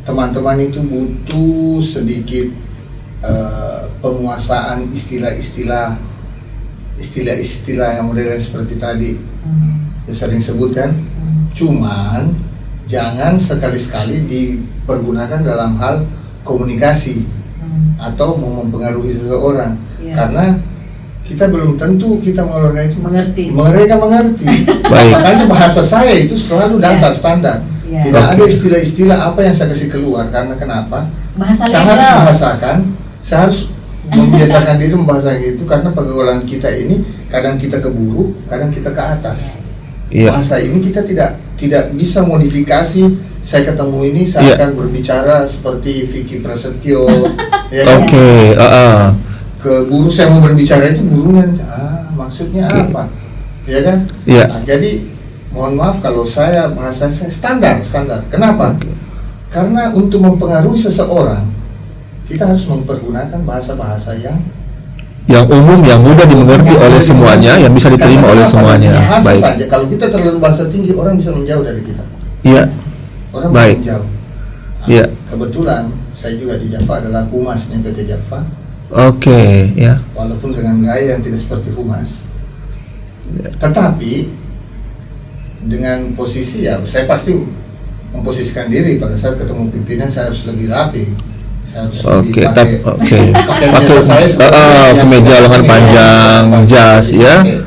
teman-teman itu butuh sedikit penguasaan istilah-istilah yang modern seperti tadi yang sering sebutkan. Cuman jangan sekali-sekali dipergunakan dalam hal komunikasi atau mau mempengaruhi seseorang. Iya. Karena kita belum tentu kita mengeluarkan itu Mengerti. mereka mengerti. Baik. Makanya bahasa saya itu selalu datar standar. Iya. Tidak ada Oke. istilah-istilah apa yang saya kasih keluar. Karena kenapa? Bahasa Saya harus legal. membahasakan, saya harus membiasakan diri membahasakan itu karena pergaulan kita ini kadang kita keburu, kadang kita ke atas. Iya. Bahasa ini kita tidak bisa modifikasi. Saya ketemu ini saya Iya. akan berbicara seperti Vicky Prasetyo. Ya kan? Oke. Ke guru saya mau berbicara itu gurunya maksudnya apa, ya kan? Iya. Nah, jadi mohon maaf kalau bahasa saya standar. Kenapa? Karena untuk mempengaruhi seseorang kita harus mempergunakan bahasa-bahasa Yang umum, yang mudah dimengerti oleh semuanya, yang bisa diterima Karena oleh kenapa? semuanya. Dengan bahasa Baik. saja. Kalau kita terlalu bahasa tinggi, orang bisa menjauh dari kita. Iya. Orang Baik. bisa menjauh. Nah, Iya. Kebetulan saya juga di Java adalah humasnya PT Java. Oke, ya. Walaupun dengan gaya yang tidak seperti humas, Ya. tetapi dengan posisi saya pasti memposisikan diri pada saat ketemu pimpinan saya harus lebih rapi, saya harus Oke, lebih pakai pakai biasa saya seperti yang kemeja lengan panjang, jas, ya. Itu.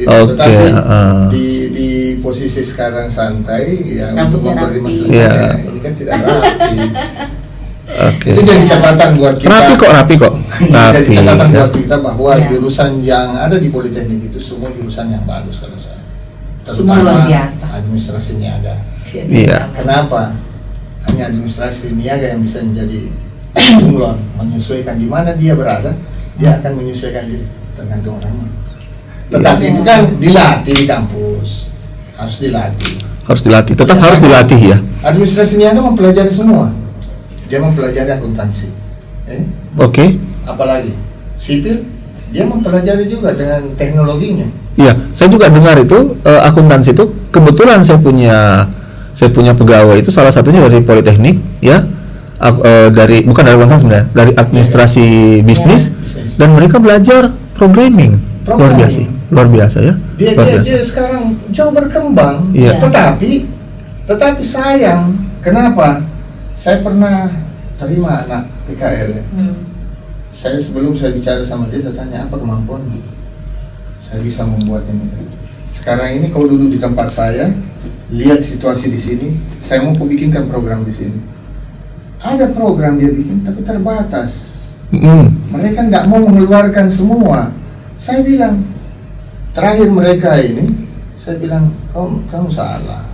Oke, Tetapi di posisi sekarang santai ya untuk Rambutnya memberi rapi. masalah Iya. ini kan tidak rapi. Oke. Itu jadi catatan buat kita. Rapi kok. Jadi catatan ya. buat kita bahwa Ya. jurusan yang ada di Politeknik itu semua jurusan yang bagus kalau saya. Semua luar biasa. Administrasi niaga. Iya. Kenapa? Hanya administrasi niaga yang bisa menjadi bunglon, menyesuaikan di mana dia berada, dia akan menyesuaikan diri tergantung orang. Tetapi Iya. itu kan dilatih di kampus, harus dilatih. Harus dilatih. Tetap harus dilatih ya. Administrasi niaga mempelajari semua. Dia mempelajari akuntansi. Oke. Apalagi sipil, dia mempelajari juga dengan teknologinya. Iya, saya juga dengar itu akuntansi itu kebetulan saya punya pegawai itu salah satunya dari Politeknik ya. Bukan dari akuntansi sebenarnya, dari administrasi bisnis Bisnis. dan mereka belajar programming. Luar biasa ya. Luar biasa. Dia sekarang jauh berkembang. Iya. Tetapi sayang, kenapa? Saya pernah terima anak PKL ya. Sebelum saya bicara sama dia, saya tanya apa kemampuanmu. Saya bisa membuat ini. Sekarang ini kau duduk di tempat saya, lihat situasi di sini. Saya mau bikinkan program di sini. Ada program dia bikin, tapi terbatas. Mereka nggak mau mengeluarkan semua. Saya bilang, terakhir mereka ini, saya bilang, kamu salah.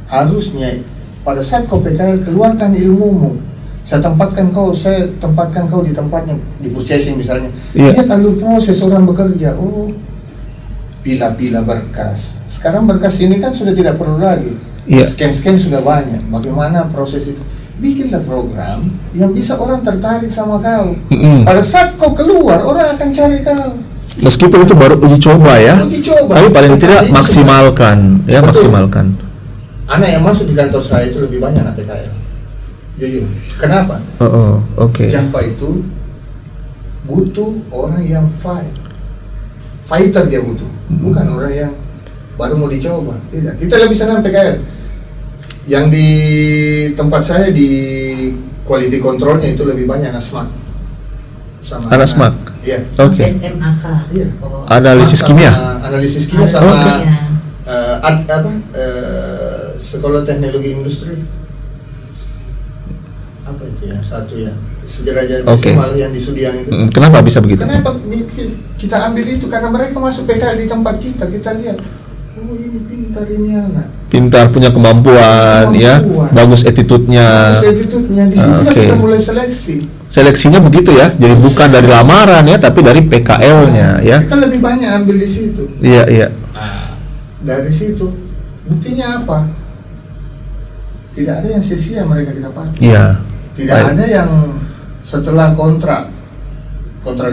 Harusnya pada saat kau PKL keluarkan ilmumu. Saya tempatkan kau di tempatnya di purchasing misalnya. Iya. Lihat alur proses orang bekerja. Oh, pila-pila berkas. Sekarang berkas ini kan sudah tidak perlu lagi. Iya. Scan sudah banyak. Bagaimana proses itu? Bikinlah program yang bisa orang tertarik sama kau. Pada saat kau keluar, orang akan cari kau. Meskipun itu baru uji coba ya. Uji coba. Tapi paling tidak Uji coba. maksimalkan ya, Betul. maksimalkan. Anak yang masuk di kantor saya itu lebih banyak anak PKL. Jujur. Kenapa? Oke. Java itu butuh orang yang fighter dia butuh, bukan orang yang baru mau dicoba. Tidak. Kita lebih senang PKL. Yang di tempat saya di quality controlnya itu lebih banyak anak SMAK. Anak SMAK? Iya. Oke. SMAK. Iya. Oh. Analisis kimia. Analisis kimia Oke. sama Ya. sekolah teknologi industri. Apa itu yang satu ya? Sederajat Oke. Desimal yang di Sudiang itu. Kenapa bisa begitu? Kenapa kita ambil itu? Karena mereka masuk PKL di tempat kita lihat, oh ini pintar ini anak. Pintar, punya kemampuan, ya, bagus attitude-nya. Bagus attitude-nya. Di situ Oke. kita mulai seleksi. Seleksinya begitu ya, jadi bukan dari lamaran ya, tapi dari PKL-nya ya. Kita lebih banyak ambil di situ. Iya, iya. Nah, dari situ buktinya apa? Tidak ada yang sia-sia mereka kita pakai. Iya. Tidak Baik. ada yang setelah kontrak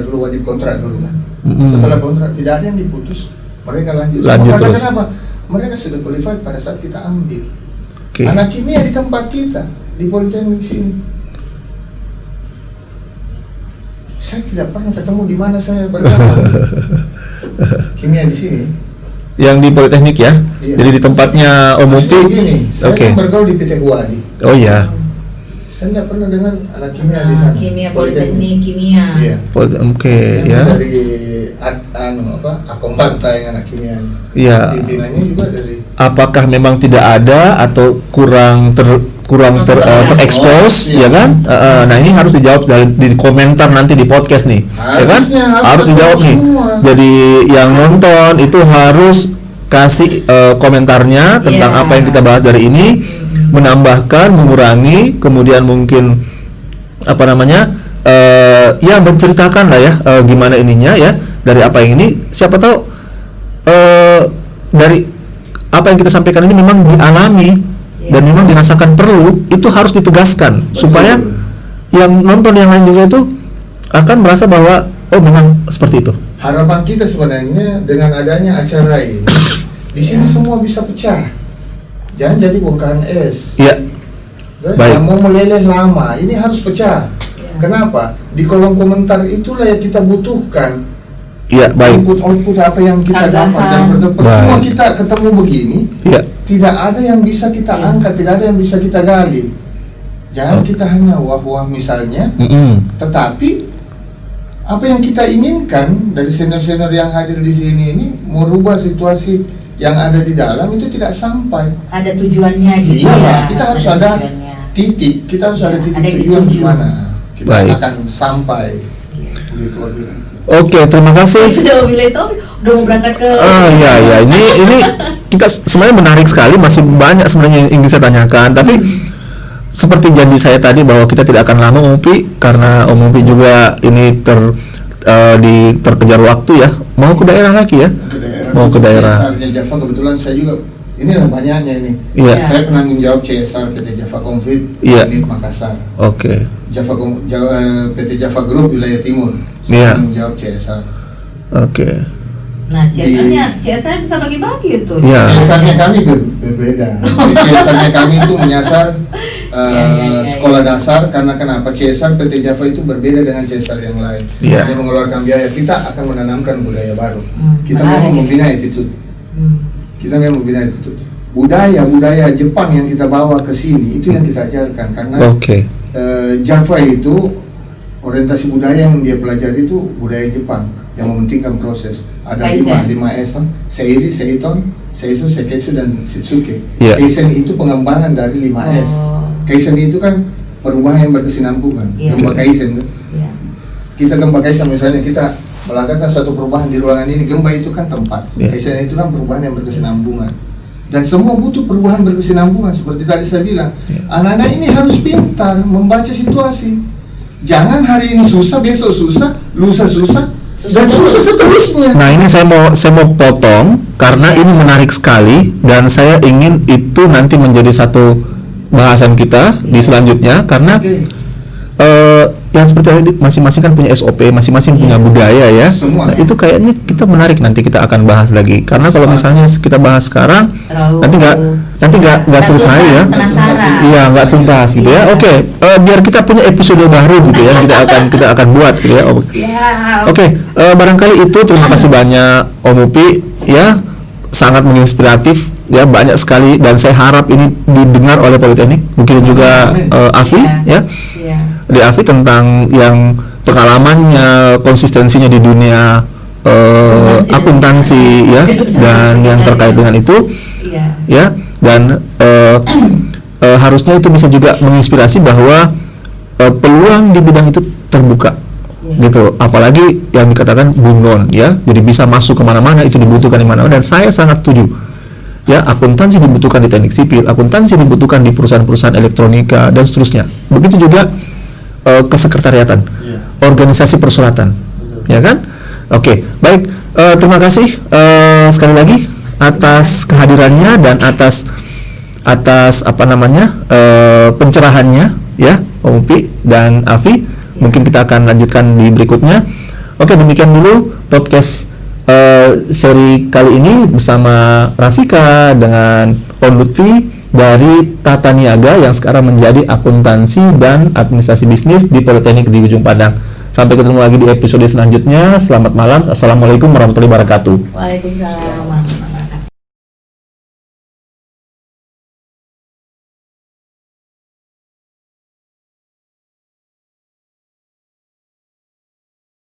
dulu, wajib kontrak dulu kan. Mm-mm. Setelah kontrak tidak ada yang diputus, mereka lanjut. Lanjut Karena terus. kenapa? Mereka sudah qualified pada saat kita ambil. Oke. Anak kimia di tempat kita di Politeknik sini. Saya tidak pernah ketemu di mana saya bergaul. Kimia di sini. Yang di Politeknik ya. Iya. Jadi di tempatnya Om Upi. Maksudnya begini, saya Oke. kan bergaul di PT Huadi. Oh iya. Saya tidak pernah dengar anak kimia di sana. Kimia, Politeknik Kimia. Iya. Oke Yang ya. dari Akombanta yang anak kimia. Iya. Pimpinannya juga dari. Apakah memang tidak ada atau kurang terekspos, Iya. ya kan? Nah ini harus dijawab di komentar nanti di podcast nih, ya kan? Harusnya, Harus dijawab nih. semua. Jadi yang nonton itu harus kasih komentarnya tentang Iya. apa yang kita bahas dari ini, menambahkan, mengurangi, kemudian mungkin apa namanya, ya menceritakan lah ya gimana ininya ya dari apa yang ini. Siapa tahu dari apa yang kita sampaikan ini memang dialami dan memang dirasakan perlu, itu harus ditegaskan supaya yang nonton yang lain juga itu akan merasa bahwa oh memang seperti itu. Harapan kita sebenarnya dengan adanya acara ini, di sini semua bisa pecah. Jangan jadi bongkahan es. Iya. Baik. Yang mau meleleh lama, ini harus pecah. Kenapa? Di kolom komentar itulah yang kita butuhkan. Iya, baik. Output apa yang kita Sanggahan. dapat dan percuma Baik. kita ketemu begini, Iya. tidak ada yang bisa kita angkat, tidak ada yang bisa kita gali. Jangan kita hanya wah-wah misalnya, tetapi apa yang kita inginkan dari senior-senior yang hadir di sini ini merubah situasi yang ada di dalam itu tidak sampai. Ada tujuannya gitu Iya, ya. Pak. Kita harus ada tujuannya. titik, kita harus ada Ya, titik ada tujuan di tujuan. mana kita Baik. akan sampai. Begitu Wabil. Oke, terima kasih. Sudah memilih itu, udah mau berangkat ke. Iya, ya, ini kita sebenarnya menarik sekali, masih banyak sebenarnya yang ingin saya tanyakan, tapi seperti janji saya tadi bahwa kita tidak akan lama Om Upi, karena Om Upi juga ini terkejar waktu ya, mau ke daerah lagi ya. Mau ke daerah. CSR-nya Java kebetulan saya juga ini yang banyaknya ini. Iya. Saya penanggung jawab CSR PT Java Konfit Iya. unit Makassar. Oke. PT Java Group wilayah timur. Iya. Saya penanggung jawab CSR. Oke. Nah, CSR bisa bagi-bagi itu. Iya. CSR-nya kami berbeda. Jadi CSR-nya kami itu menyasar Ya. sekolah dasar, karena kenapa? CSR PT Java itu berbeda dengan CSR yang lain. Iya. Hanya mengeluarkan biaya, kita akan menanamkan budaya baru. Kita menarik. memang membina attitude. Hmm. Kita memang membina attitude. Budaya Jepang yang kita bawa ke sini itu yang kita ajarkan, karena Oke. Java itu orientasi budaya yang dia pelajari itu budaya Jepang yang mementingkan proses. Ada Kaizen. 5 S, Seiri, Seiton, Seiso, Seketsu, dan Shitsuke. Iya. Kaizen itu pengembangan dari 5 S. Oh. Kaizen itu kan perubahan yang berkesinambungan. Iya. Gemba Kaizen. Ya. Kita Gemba Kaizen misalnya kita melakukan satu perubahan di ruangan ini, Gemba itu kan tempat. Iya. Kaizen itu kan perubahan yang berkesinambungan. Dan semua butuh perubahan berkesinambungan. Seperti tadi saya bilang, anak-anak ini harus pintar membaca situasi. Jangan hari ini susah, besok susah, lusa susah, dan susah seterusnya. Nah ini saya mau potong karena ini menarik sekali dan saya ingin itu nanti menjadi satu bahasan kita di selanjutnya, karena Oke. yang seperti tadi masing-masing kan punya SOP, masing-masing punya budaya ya. Semua. Nah, itu kayaknya kita menarik, nanti kita akan bahas lagi, karena kalau misalnya kita bahas sekarang Terlalu- nanti nggak selesai ya. Penasaran. Iya, nggak tuntas gitu ya. Oke, biar kita punya episode baru gitu ya, kita akan buat gitu ya. Siap. Oke, barangkali itu. Terima kasih banyak Om Upi ya, sangat menginspiratif ya, banyak sekali, dan saya harap ini didengar oleh Politeknik, mungkin juga Afi Iya. ya, Iya. di Afi tentang yang pengalamannya, konsistensinya di dunia akuntansi ya, dan yang terkait dengan itu Iya. ya, dan harusnya itu bisa juga menginspirasi bahwa peluang di bidang itu terbuka gitu, apalagi yang dikatakan bunglon ya, jadi bisa masuk kemana-mana, itu dibutuhkan di mana-mana, dan saya sangat setuju ya, akuntansi dibutuhkan di teknik sipil, akuntansi dibutuhkan di perusahaan-perusahaan elektronika dan seterusnya, begitu juga kesekretariatan, organisasi persuratan, ya kan? Oke, baik, terima kasih sekali lagi atas kehadirannya dan atas apa namanya pencerahannya ya, Om Upi dan Afi. Mungkin kita akan lanjutkan di berikutnya. Oke, demikian dulu podcast seri kali ini bersama Rafika dengan Om Lutfi dari Tata Niaga yang sekarang menjadi akuntansi dan administrasi bisnis di Politeknik di Ujung Padang. Sampai ketemu lagi di episode selanjutnya. Selamat malam. Assalamualaikum warahmatullahi wabarakatuh. Waalaikumsalam.